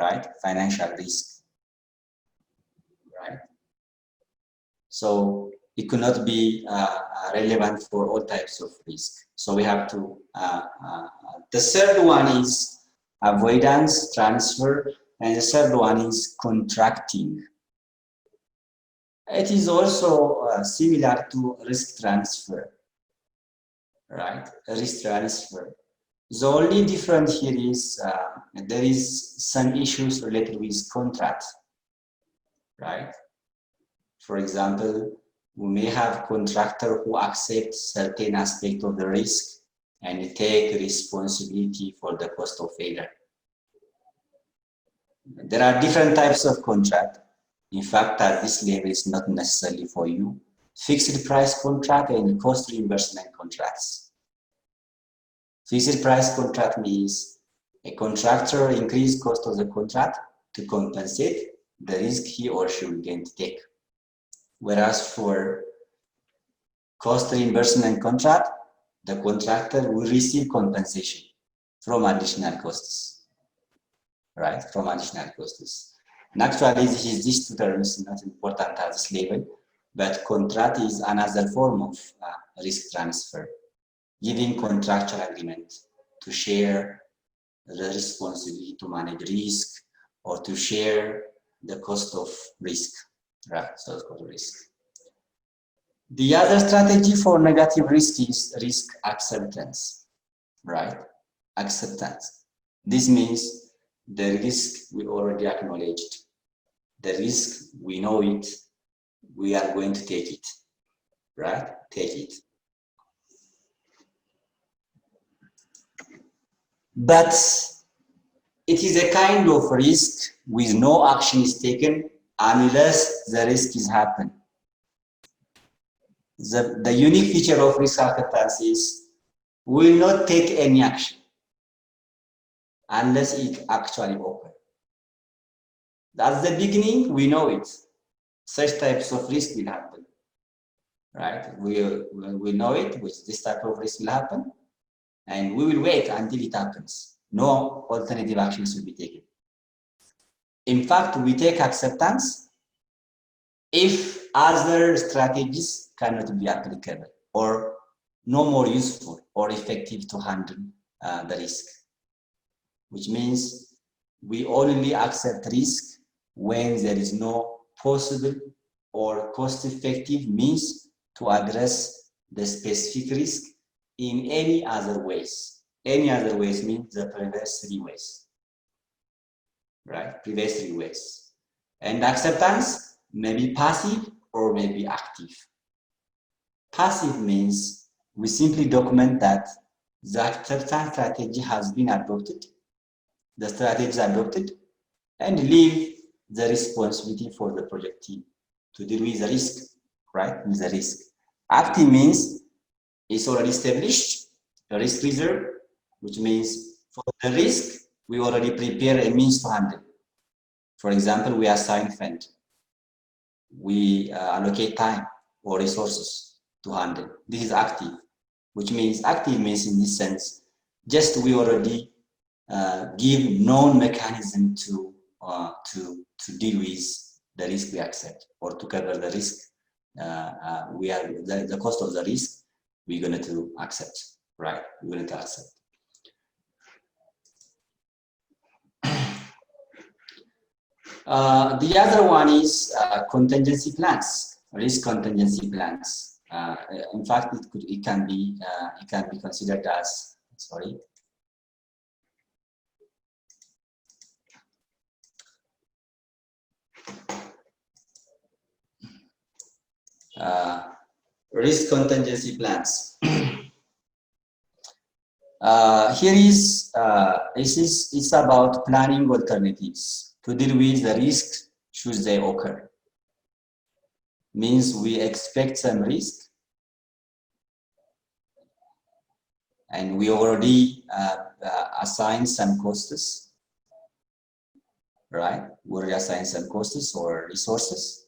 right? Financial risk, right? So it could not be relevant for all types of risk. So we have to, the third one is avoidance, transfer, and the third one is contracting. It is also similar to risk transfer, right? Risk transfer. The only difference here is there is some issues related with contract, right? For example, we may have contractor who accepts certain aspect of the risk and take responsibility for the cost of failure. There are different types of contract. In fact, at this level, it's not necessarily for you. Fixed price contract and cost reimbursement contracts. Fixed price contract means a contractor increase cost of the contract to compensate the risk he or she will going to take. Whereas for cost reimbursement contract, the contractor will receive compensation from additional costs, right? From additional costs. And actually, these two terms are not important at this level, but contract is another form of risk transfer, giving contractual agreement to share the responsibility to manage risk or to share the cost of risk, right? So it's called risk. The other strategy for negative risk is risk acceptance, right? Acceptance. This means the risk we already acknowledged. The risk, we know it, we are going to take it, right? Take it. But it is a kind of risk with no action is taken unless the risk is happened. The unique feature of risk acceptance is we will not take any action unless it actually occurs. At the beginning, we know it. Such types of risk will happen, right? We know it, which this type of risk will happen, and we will wait until it happens. No alternative actions will be taken. In fact, we take acceptance if other strategies cannot be applicable or no more useful or effective to handle the risk, which means we only accept risk when there is no possible or cost-effective means to address the specific risk in any other ways. Any other ways means the previous three ways, right? Previous three ways. And acceptance may be passive or may be active. Passive means we simply document that the acceptance strategy has been adopted, the strategy is adopted, and leave the responsibility for the project team to deal with the risk, right? With the risk. Active means it's already established, a risk reserve, which means for the risk, we already prepare a means to handle. For example, we assign fund. We allocate time or resources to handle. This is active, which means active means in this sense, just we already give known mechanism to deal with the risk we accept or to cover the risk. We are the cost of the risk we're going to accept, right? We're going to accept. The other one is contingency plans, risk contingency plans. In fact, it can be considered as risk contingency plans. Here is it's about planning alternatives to deal with the risks should they occur. Means we expect some risk, and we already assign some costs, right? We already assign some costs or resources,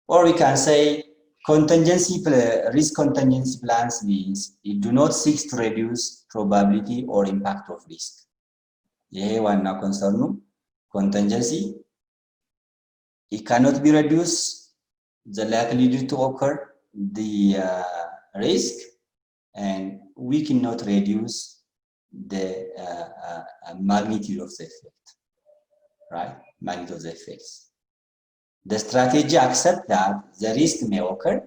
or we can say risk contingency plans means it do not seek to reduce probability or impact of risk. ይሄ ዋና ኮንሰርኑ contingency. It cannot be reduced the likelihood to occur the risk, and we cannot reduce the magnitude of the effect, right? Magnitude of the effects. The strategy accepts that the risk may occur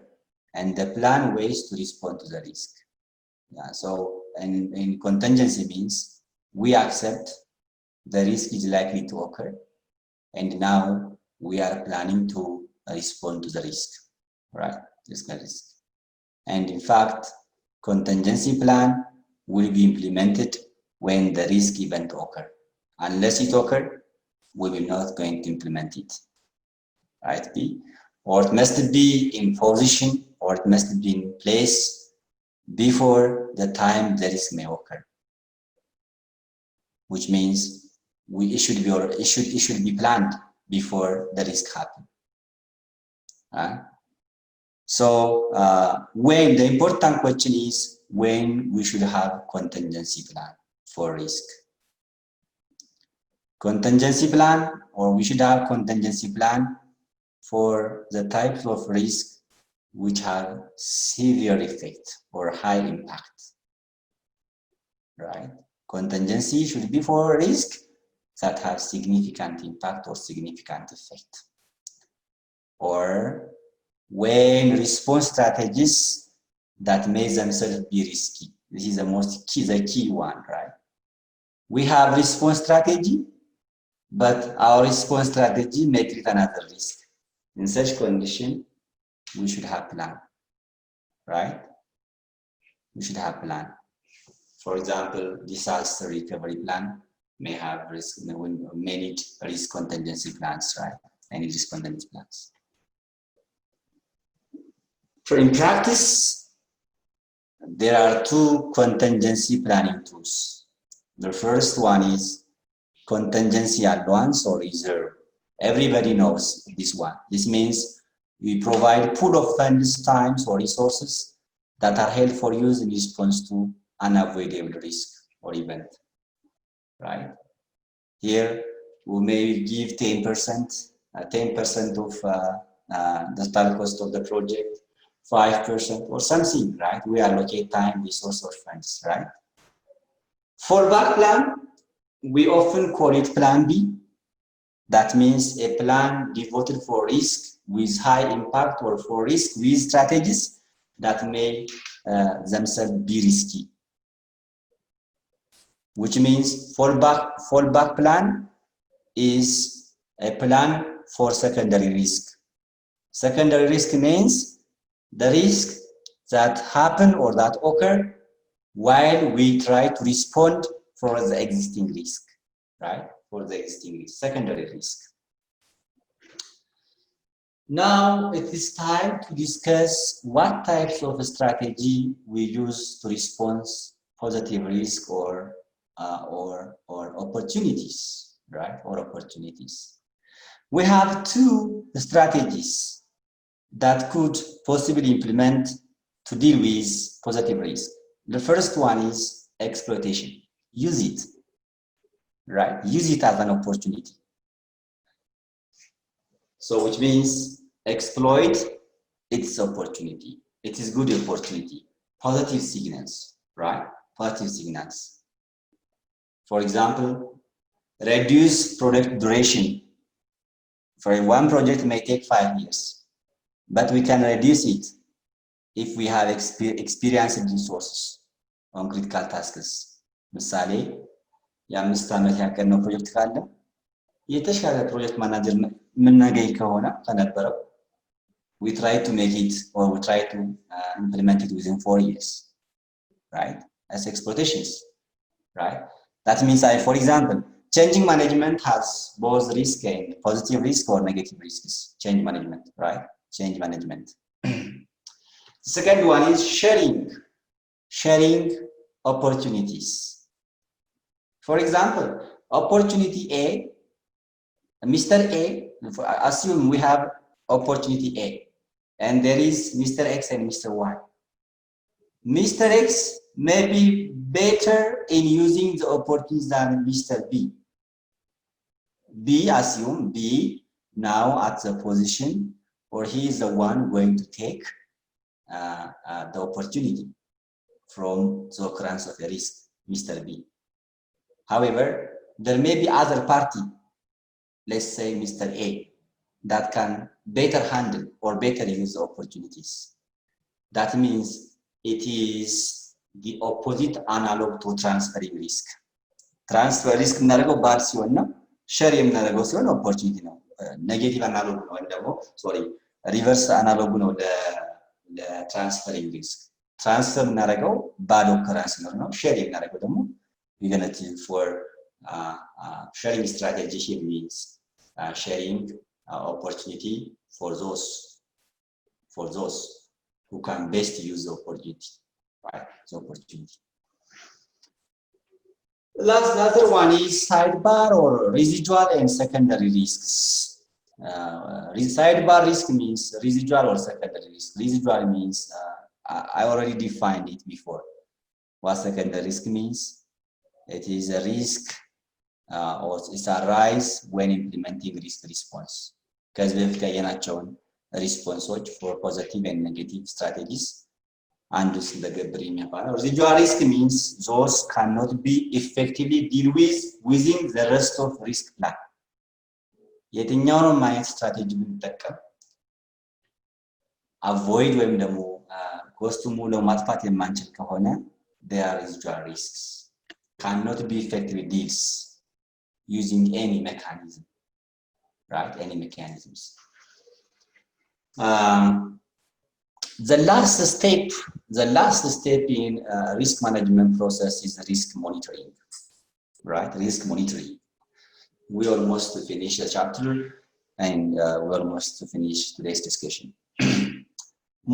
and the plan ways to respond to the risk. Yeah, so in contingency means we accept the risk is likely to occur, and now we are planning to respond to the risk, right? Risk. And in fact, contingency plan will be implemented when the risk event occur. Unless it occur, we will not going to implement it. Right, B? Or it must be in position, or it must be in place before the time the risk may occur. Which means it should be planned before the risk happens. So when the important question is when we should have contingency plan for risk. Contingency plan, or we should have contingency plan for the types of risk which have severe effect or high impact. Right? Contingency should be for risk that have significant impact or significant effect. Or when response strategies that may themselves be risky. This is the key one, right? We have response strategy, but our response strategy may create another risk. In such condition, we should have plan, right? We should have plan. For example, disaster recovery plan may have risk, may need risk contingency plans, right? Any risk contingency plans. So in practice, there are two contingency planning tools. The first one is contingency advance or reserve. Everybody knows this one. This means we provide pool of funds, times, or resources that are held for use in response to unavoidable risk or event, right? Here, we may give 10% of the total cost of the project, 5% or something, right? We allocate time, resource, or funds, right? Fallback plan, we often call it plan B. That means a plan devoted for risk with high impact or for risk with strategies that may themselves be risky. Which means fallback plan is a plan for secondary risk. Secondary risk means the risk that happen or that occur while we try to respond for the existing risk, right? For the existing risk, secondary risk. Now it is time to discuss what types of strategy we use to respond positive risk or opportunities, right? Or opportunities. We have two strategies that could possibly implement to deal with positive risk. The first one is exploitation. Use it, right? Use it as an opportunity. So which means exploit its opportunity. It is good opportunity. Positive signals, right? Positive signals. For example, reduce project duration. For one project may take 5 years, but we can reduce it if we have experienced resources on critical tasks. ምሳሌ የ5 ዓመት ያቀድነው ፕሮጀክት ካለ የተሻለ ፕሮጀክት ማናጀር የምናገኝ ከሆነ ከነበረው we try to make it or we try to implement it within 4 years, right? As exploitations, right? That means, for example, changing management has both risk and positive risk or negative risks. Change management, right? Change management. The second one is sharing opportunities. For example, opportunity A, Mr. A, assume we have opportunity A, and there is Mr. X and Mr. Y. Mr. X may be better in using the opportunities than Mr. B. Assume B now at the position, or he is the one going to take the opportunity from the occurrence of a risk, Mr. B. However, there may be other party, let's say Mr. A, that can better handle or better use the opportunities. That means it is the opposite analog to transferring risk. Transfer risk narrago bad sionna, share narrago sionna opportunity no. Negative analog no, reverse analog no the transferring risk. Transfer narrago bad occurrence no, sharing narrago demo we're gonna for sharing strategy here means sharing opportunity for those who can best use the opportunity, right? The opportunity. Another one is sidebar or residual and secondary risks. Sidebar risk means residual or secondary risk. Residual means I already defined it before. What secondary risk means? It is a risk or it's a rise when implementing risk response. Because we've taken response for positive and negative strategies. And residual risk means those cannot be effectively dealt with within the rest of risk plan. የትኛውንም አይነት ስትራቴጂ ብንጠቀም avoid ወይም ደግሞ ኮስቱ ሙሉ ማጥፋት የማንችል ከሆነ there are residual risks cannot be effectively deals using any mechanism, right? Any mechanisms. The last step in risk management process is risk monitoring, right? Risk monitoring. We almost finished the chapter and we almost finished today's discussion.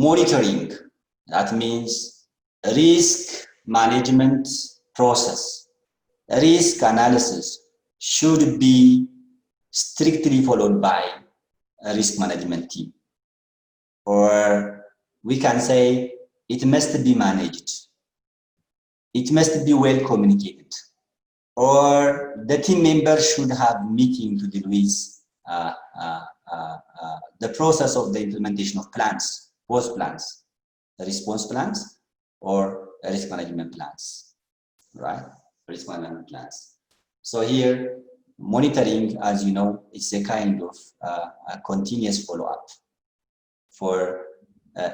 Monitoring, that means risk management process. Risk analysis should be strictly followed by a risk management team. Or we can say it must be managed. It must be well communicated. Or the team members should have meeting to deal with the process of the implementation of plans, both plans, the response plans or risk management plans, right? Risk management plans. So here, monitoring, as you know, is a kind of a continuous follow-up for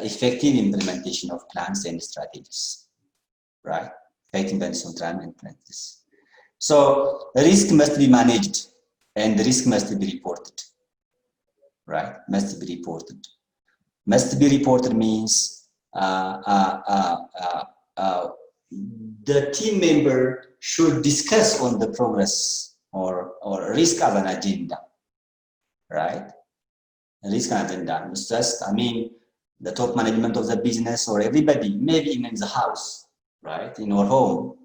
effective implementation of plans and strategies, right? Effective implementation of plans and strategies. So risk must be managed and the risk must be reported, right? Must be reported. Must be reported means the team member should discuss on the progress or risk as an agenda, right? Risk and agenda. It's just, I mean, the top management of the business or everybody, maybe even in the house, right? In our home,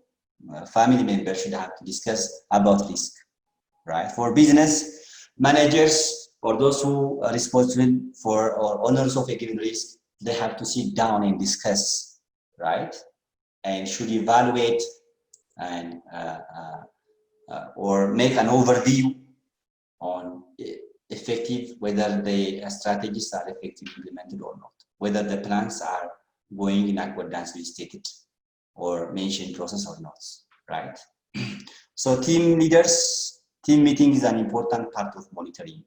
family members should have to discuss about risk, right? For business managers or those who are responsible for or owners of a given risk, they have to sit down and discuss, right? And should evaluate and or make an overview on effective, whether the strategies are effectively implemented or not, whether the plans are going in accordance with stated or mentioned process or not, right? So team leaders, team meeting is an important part of monitoring,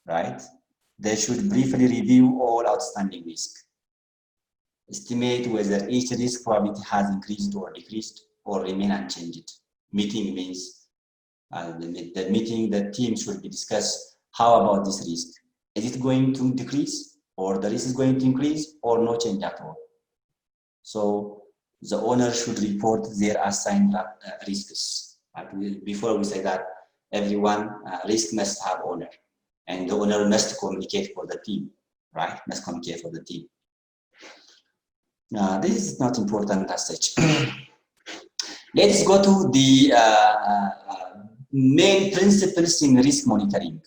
right? They should briefly review all outstanding risk, estimate whether each risk probability has increased or decreased or remain unchanged. Meeting means the meeting, the team should be discussed. How about this risk? Is it going to decrease or the risk is going to increase or no change at all? So the owner should report their assigned risks. Before we say that everyone risk must have owner and the owner must communicate for the team, right? Must communicate for the team. This is not important as such. Let's go to the main principles in risk monitoring.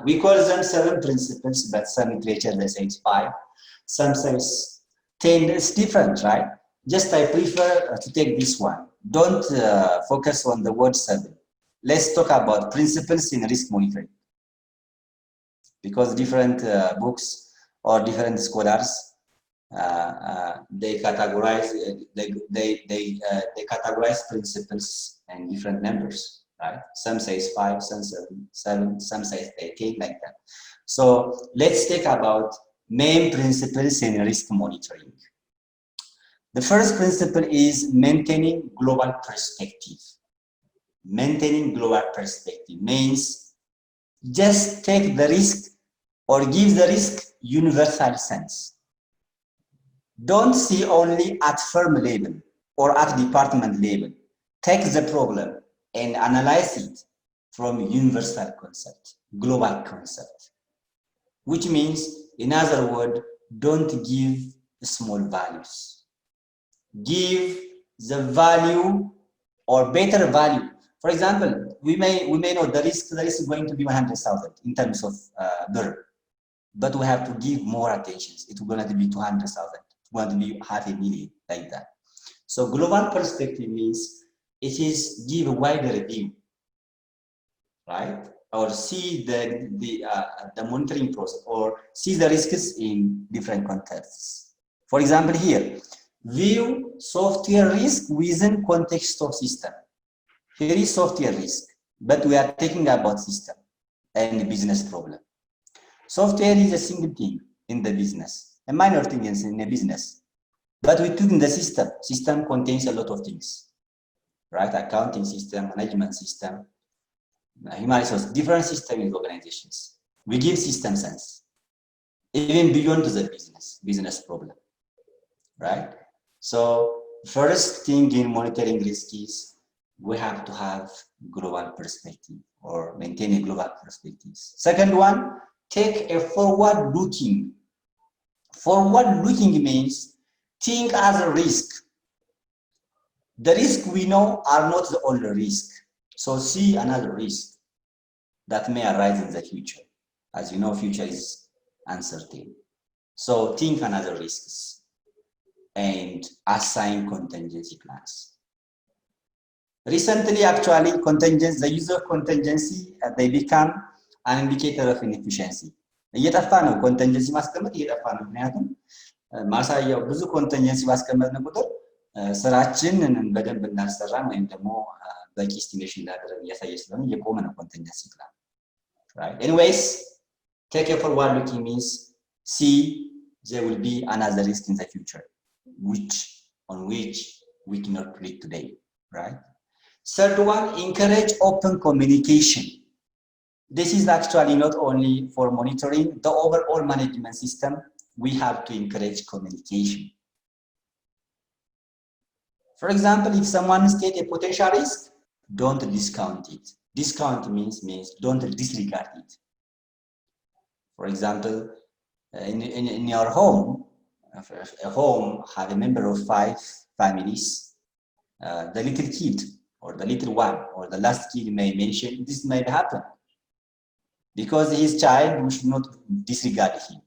We call them 7 principles, but some literature they say it's 5, some says 10. It's different, right? Just I prefer to take this one. Don't focus on the word 7. Let's talk about principles in risk monitoring, because different books or different scholars they categorize they categorize principles in different numbers. Right? Some says 5, some 7, some says 18, like that. So let's talk about main principles in risk monitoring. The first principle is maintaining global perspective. Maintaining global perspective means just take the risk or give the risk universal sense. Don't see only at firm level or at department level. Take the problem and analyze it from universal concept, global concept, which means, in other words, don't give small values. Give the value or better value. For example, we may know the risk is going to be 100,000 in terms of dollar, but we have to give more attention. It's going to be 200,000. It's going to be 500,000, like that. So global perspective means it is give a wider view, right? Or see the monitoring process, or see the risks in different contexts. For example, here, view software risk within context of system. Here is software risk, but we are talking about system and business problem. Software is a single thing in the business, a minor thing in a business, but we took in the system. System contains a lot of things, right? Accounting system, management system, human resource, different system in organizations. We give system sense, even beyond the business problem, right? So first thing in monitoring risk is we have to have global perspective or maintain a global perspective. Second one, take a forward looking. Forward looking means think as a risk. The risk we know are not the only risk. So see another risk that may arise in the future. As you know, future is uncertain. So think another risks and assign contingency plans. Recently, actually, the use of contingency, they become an indicator of inefficiency. እየጠፋ ነው ኮንቲንጀንሲ ማስቀመጥ እየጠፋ ነው። ምክንያቱም ማሳያው ብዙ ኮንቲንጀንሲ ማስቀመጥን ቁጥር ስራችንን በደንብ እንዳንሰራን ወይም ደግሞ በቂ ኤስቲሜሽን እንዳደረግ እያሳየ ስለሆነ እየቆመ ነው ኮንቲንጀንሲ ፕላን። Right? Anyways, take a forward looking means see there will be another risk in the future, on which we cannot predict today, right? Third one, encourage open communication. This is actually not only for monitoring the overall management system, we have to encourage communication. For example, if someone states a potential risk, don't discount it. Discount means don't disregard it. For example, in your home, a home have a member of 5 families, the little kid or the little one or the last kid may mention this may happen. Because his child, we should not disregard him.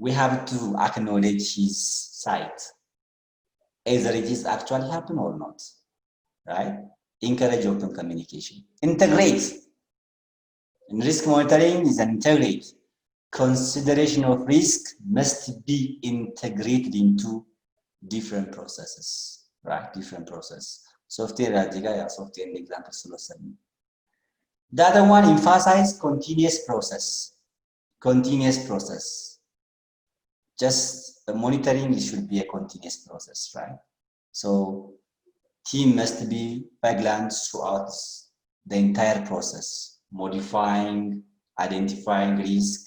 We have to acknowledge his side, either it is actually happen or not, right? Encourage open communication. Integrate. In risk monitoring is an integrate. Consideration of risk must be integrated into different processes, right? Different process. Software, software example solution. The other one, emphasize continuous process. Continuous process. Just the monitoring should be a continuous process, right? So team must be vigilant throughout the entire process, modifying, identifying risk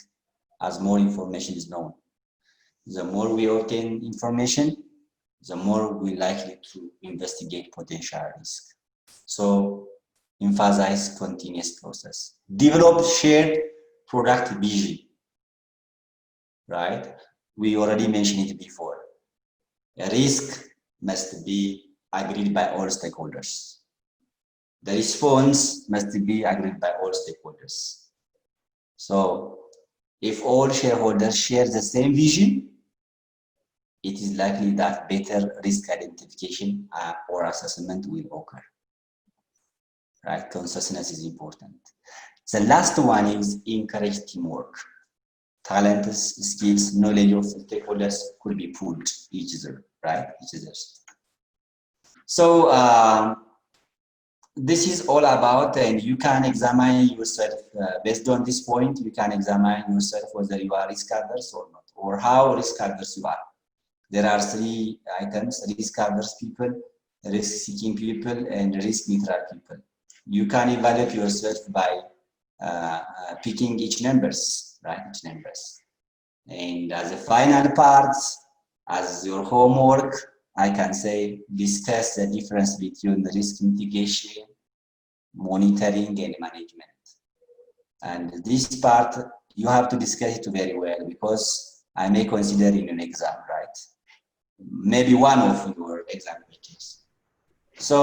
as more information is known. The more we obtain information, the more we're likely to investigate potential risk. So emphasize continuous process. Develop shared product vision, right? We already mentioned it before. A risk must be agreed by all stakeholders. The response must be agreed by all stakeholders. So if all shareholders share the same vision, it is likely that better risk identification or assessment will occur. Right? Consensus is important. The last one is encourage teamwork. Talents, skills, knowledge of stakeholders could be pooled each other, right? Each other's. So this is all about, and you can examine yourself based on this point. You can examine yourself whether you are risk averse or not, or how risk averse you are. There are 3 items: risk averse people, risk seeking people, and risk neutral people. You can evaluate yourself by picking each numbers, right? Each numbers. And as a final part, as your homework, I can say, discuss the difference between the risk mitigation, monitoring, and management. And this part, you have to discuss it very well because I may consider in an exam, right? Maybe one of your exam questions. So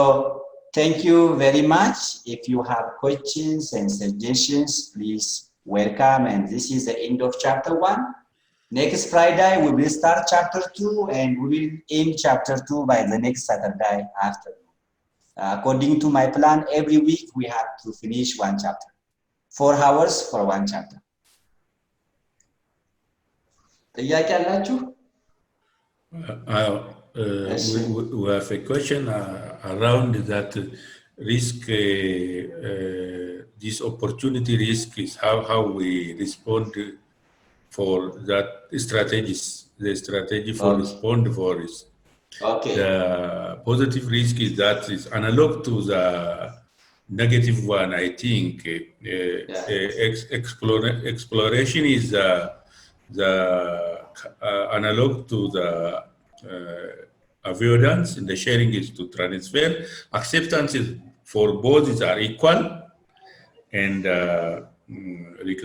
thank you very much. If you have questions and suggestions, please welcome. And this is the end of chapter 1. Next Friday, we will start chapter 2 and we will end chapter 2 by the next Saturday afternoon. According to my plan, every week we have to finish one chapter. 4 hours for one chapter. ጥያቄ አላችሁ? We have a question around that risk, this opportunity risk is how we respond for that strategies, the strategy for respond for risk. Okay. The positive risk is that is analog to the negative one, I think. Exploration is the analog to the avoidance, and the sharing is to transfer. Acceptance is for both are equal, and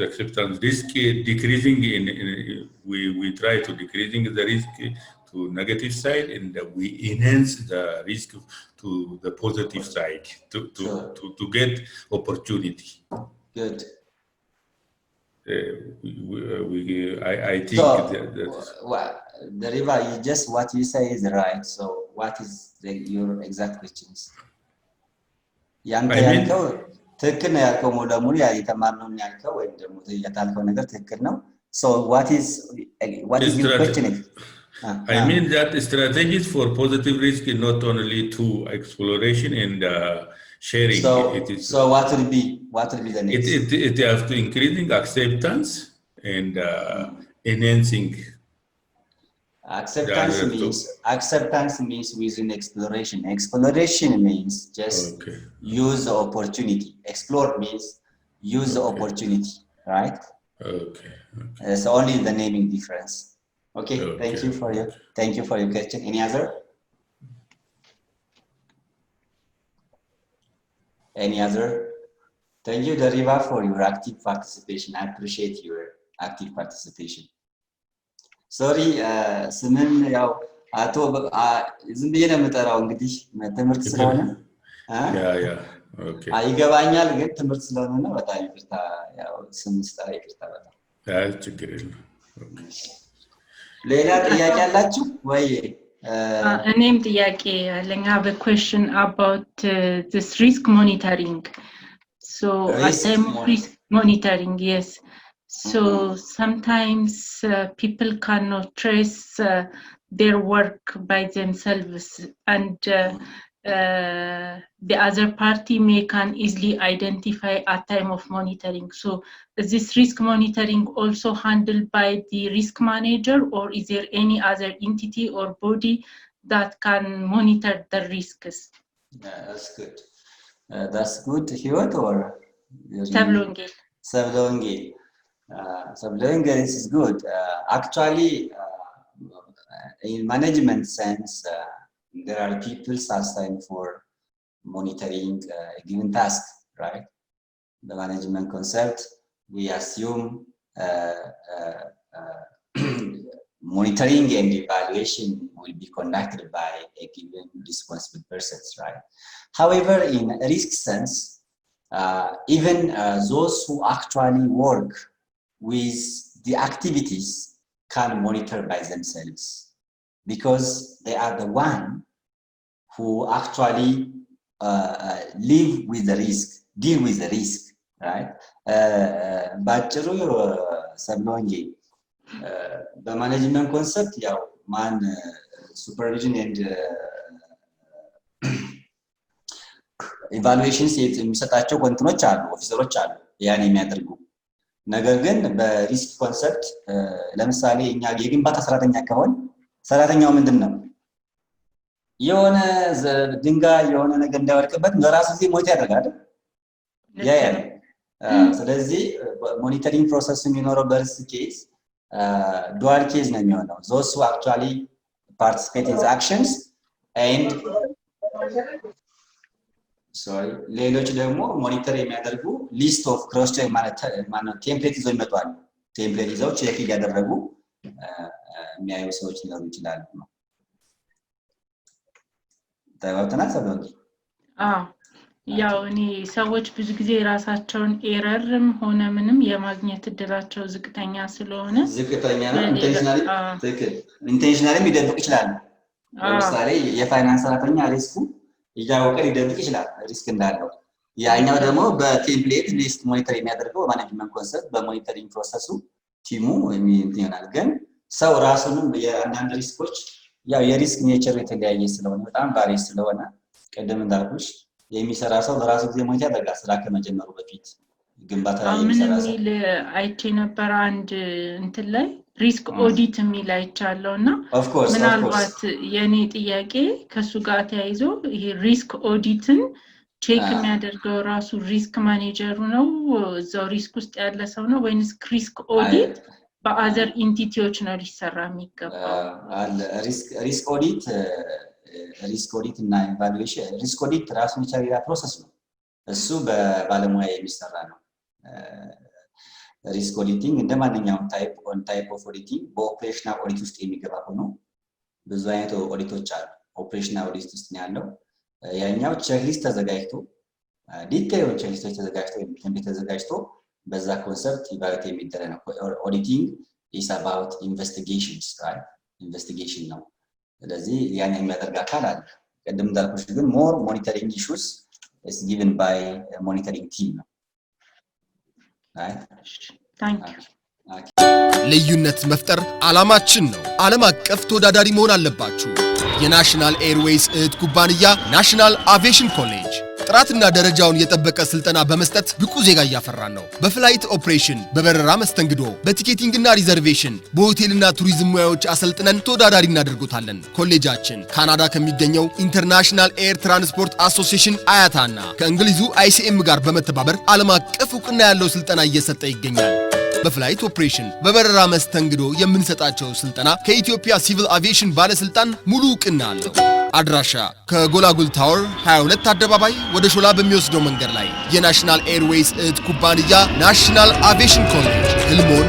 acceptance risk decreasing we try to decreasing the risk to negative side, and we enhance the risk to the positive side to get opportunity. Good. I think so, that the river, just what you say is right. So what is your exact questions? ያንተ ያልከው ትክክል ነው ያልከው ሙሉ የተማርነው ያልከው ወይ ደግሞ ያልከው ነገር ትክክል ነው. So what is your question? I mean that strategies for positive risk is not only to exploration and sharing. So what will be the next? It has to increasing acceptance and enhancing. Acceptance means within exploration. Exploration means just use the opportunity. Explore means use the opportunity, right? Okay. It's only the naming difference. Okay. Thank you for your question. Any other? Thank you, Dariva, for your active participation. I appreciate your active participation. Sorry, ስምን ያው አቶ ዝም ብዬ ነው የምጠራው እንግዲህ ትምህርት ስለሆነ ይገባኛል፣ ግን ትምህርት ስለሆነ ነው። በጣም ይቅርታ፣ ያው ስም ስጠራ ይቅርታ በጣም ችግር የለም። ሌላ ጥያቄ አላችሁ ወይ? እኔም ጥያቄ አለኝ። I have a question about this risk monitoring. So at time of risk monitoring, yes. So sometimes people cannot trace their work by themselves, and the other party can easily identify at time of monitoring. So is this risk monitoring also handled by the risk manager, or is there any other entity or body that can monitor the risks? That's good. Hiwat or Sablongil. Sablongil, this is good. Actually, in management sense, there are people assigned for monitoring a given task, right? The management concept, we assume monitoring and evaluation will be conducted by a given responsible persons, right? However, in risk sense, even those who actually work with the activities can monitor by themselves, because they are the one who actually live with the risk, deal with the risk, right? But the management concept, supervision and evaluations የሚሰጣቸው ኮንትሮች አሉ፣ ኦፊሰሮች አሉ ያን የሚያደርጉ። ነገር ግን በሪስክ ኮንሰፕት ለምሳሌ እኛ የግንባታ ሰራተኛ ከሆነ ሰራተኛው ምንድነው የሆነ ድንጋይ የሆነ ነገር እንዳይወድቅበት በራሱ ጊዜ ሞኒተር ያደርጋል ያ ስለዚህ ሞኒተሪንግ ፕሮሰስ የሚኖረው በሪስክ ኬዝ ዱዋል ኬዝ ነው የሚሆነው። those who actually participate in the actions and sorry ሌሎች ደግሞ ሞኒተር የሚያደርጉ ሊስት ኦፍ ክሮስ ቼክ ማለት ቴምፕሌት ይዘው ይመጣሉ ቴምፕሌት ይዘው ቼክ እያደረጉ የሚያዩ ሰዎች ሊኖሩ ይችላሉ ነው ታውቃለህ ሰብሎንጂ ያው እኔ ሰዎች ብዙ ጊዜ ራሳቸውን ኤረርም ሆነ ምንም የማግኘት እድላቸው ዝቅተኛ ስለሆነ ዝቅተኛ ነው ኢንቴንሽናሊ ሊደብቅ ይችላል ለምሳሌ የፋይናንስ ሰራተኛ ሪስኩ ይያወቀ ሊደብቅ ይችላል ሪስክ እንዳለው ያኛው ደግሞ በቴምፕሌት ሊስት ሞኒተር የሚያደርገው ማኔጅመንት ኮንሰፕት በሞኒተሪንግ ፕሮሰሱ ቲሙ ይሆናል ግን ሰው ራሱንም የአንዳንድ ሪስኮች ያው የሪስክ ኔቸር የተለያየ ስለሆነ በጣም ባሪ ስለሆነ ቀደም እንዳልኩሽ የሚሰራ ሰው ለራሱ ጊዜ ሞኒተር ያደርጋል ስራ ከመጀመሩ በፊት ግንባታ ላይ የሚሰራ ሰው አይቼ ነበር አንድ እንትን ላይ ሪስክ ኦዲት የሚል አይቻለውና ምናልባት የኔ ጥያቄ ከሱ ጋር ተያይዞ ይሄ ሪስክ ኦዲትን ቼክ የሚያደርገው ራሱ ሪስክ ማኔጀሩ ነው እዛው ሪስክ ውስጥ ያለ ሰው ነው ወይንስ ሪስክ ኦዲት በአዘር ኢንቲቲዎች ነው ሊሰራ የሚገባው አለ ሪስክ ኦዲት እና ኢቫሉዌሽን ሪስክ ኦዲት ራሱን የቻለ ፕሮሰስ ነው እሱ በባለሙያ የሚሰራ ነው ሪስክ ኦዲቲንግ እንደማንኛውም ታይፕ ኦፍ ኦዲቲንግ በኦፕሬሽናል ኦዲት ውስጥ የሚገባ ሆኖ ብዙ አይነት ኦዲቶች አሉ ኦፕሬሽናል ኦዲት ውስጥ ነው ያለው ያኛው ቼክሊስት ተዘጋጅቶ ዲቴይል ቼክሊስቶች ተዘጋጅቶ በዛ ኮንሰፕት ኢቫሉዌት የሚደረግ ነው ኦዲቲንግ is about investigations right investigation ነው ስለዚህ ያን የሚያደርግ አካል አለ ቀደም እንዳልኩሽ ግን more monitoring issues is given by a monitoring team ነው right thank you ልዩነት መፍጠር ዓላማችን ነው ዓለም አቀፍ ተወዳዳሪ መሆን አለባችሁ የናሽናል ኤርዌይስ እህት ኩባንያ ናሽናል አቪዬሽን ኮሌጅ ጥራትና ደረጃውን የጠበቀ ስልጠና በመስጠት ብቁ ዜጋ ያፈራን ነው በፍላይት ኦፕሬሽን በበረራ መስተንግዶ በቲኬቲንግና ሪዘርቬሽን በሆቴልና ቱሪዝም ሙያዎች አሰልጥነን ተወዳዳሪ እናደርጉታለን ኮሌጃችን ካናዳ ከሚገኘው ኢንተርናሽናል ኤር ትራንስፖርት አሶሲዬሽን አያታና ከእንግሊዙ ICM ጋር በመተባበር ዓለም አቀፍ ዕውቅና ያለው ስልጠና እየሰጠ ይገኛል በፍላይት ኦፕሬሽን በበረራ መስተንግዶ የምንሰጣቸው ስልጠና ከኢትዮጵያ ሲቪል አቪዬሽን ባለስልጣን ሙሉ ዕውቅና አለው አድራሻ ከጎላጉል ታወር 22 አደባባይ ወደ ሾላ በሚወስደው መንገድ ላይ የናሽናል ኤርዌይስ እህት ኩባንያ ናሽናል አቪዬሽን ኮሌጅ ህልሞን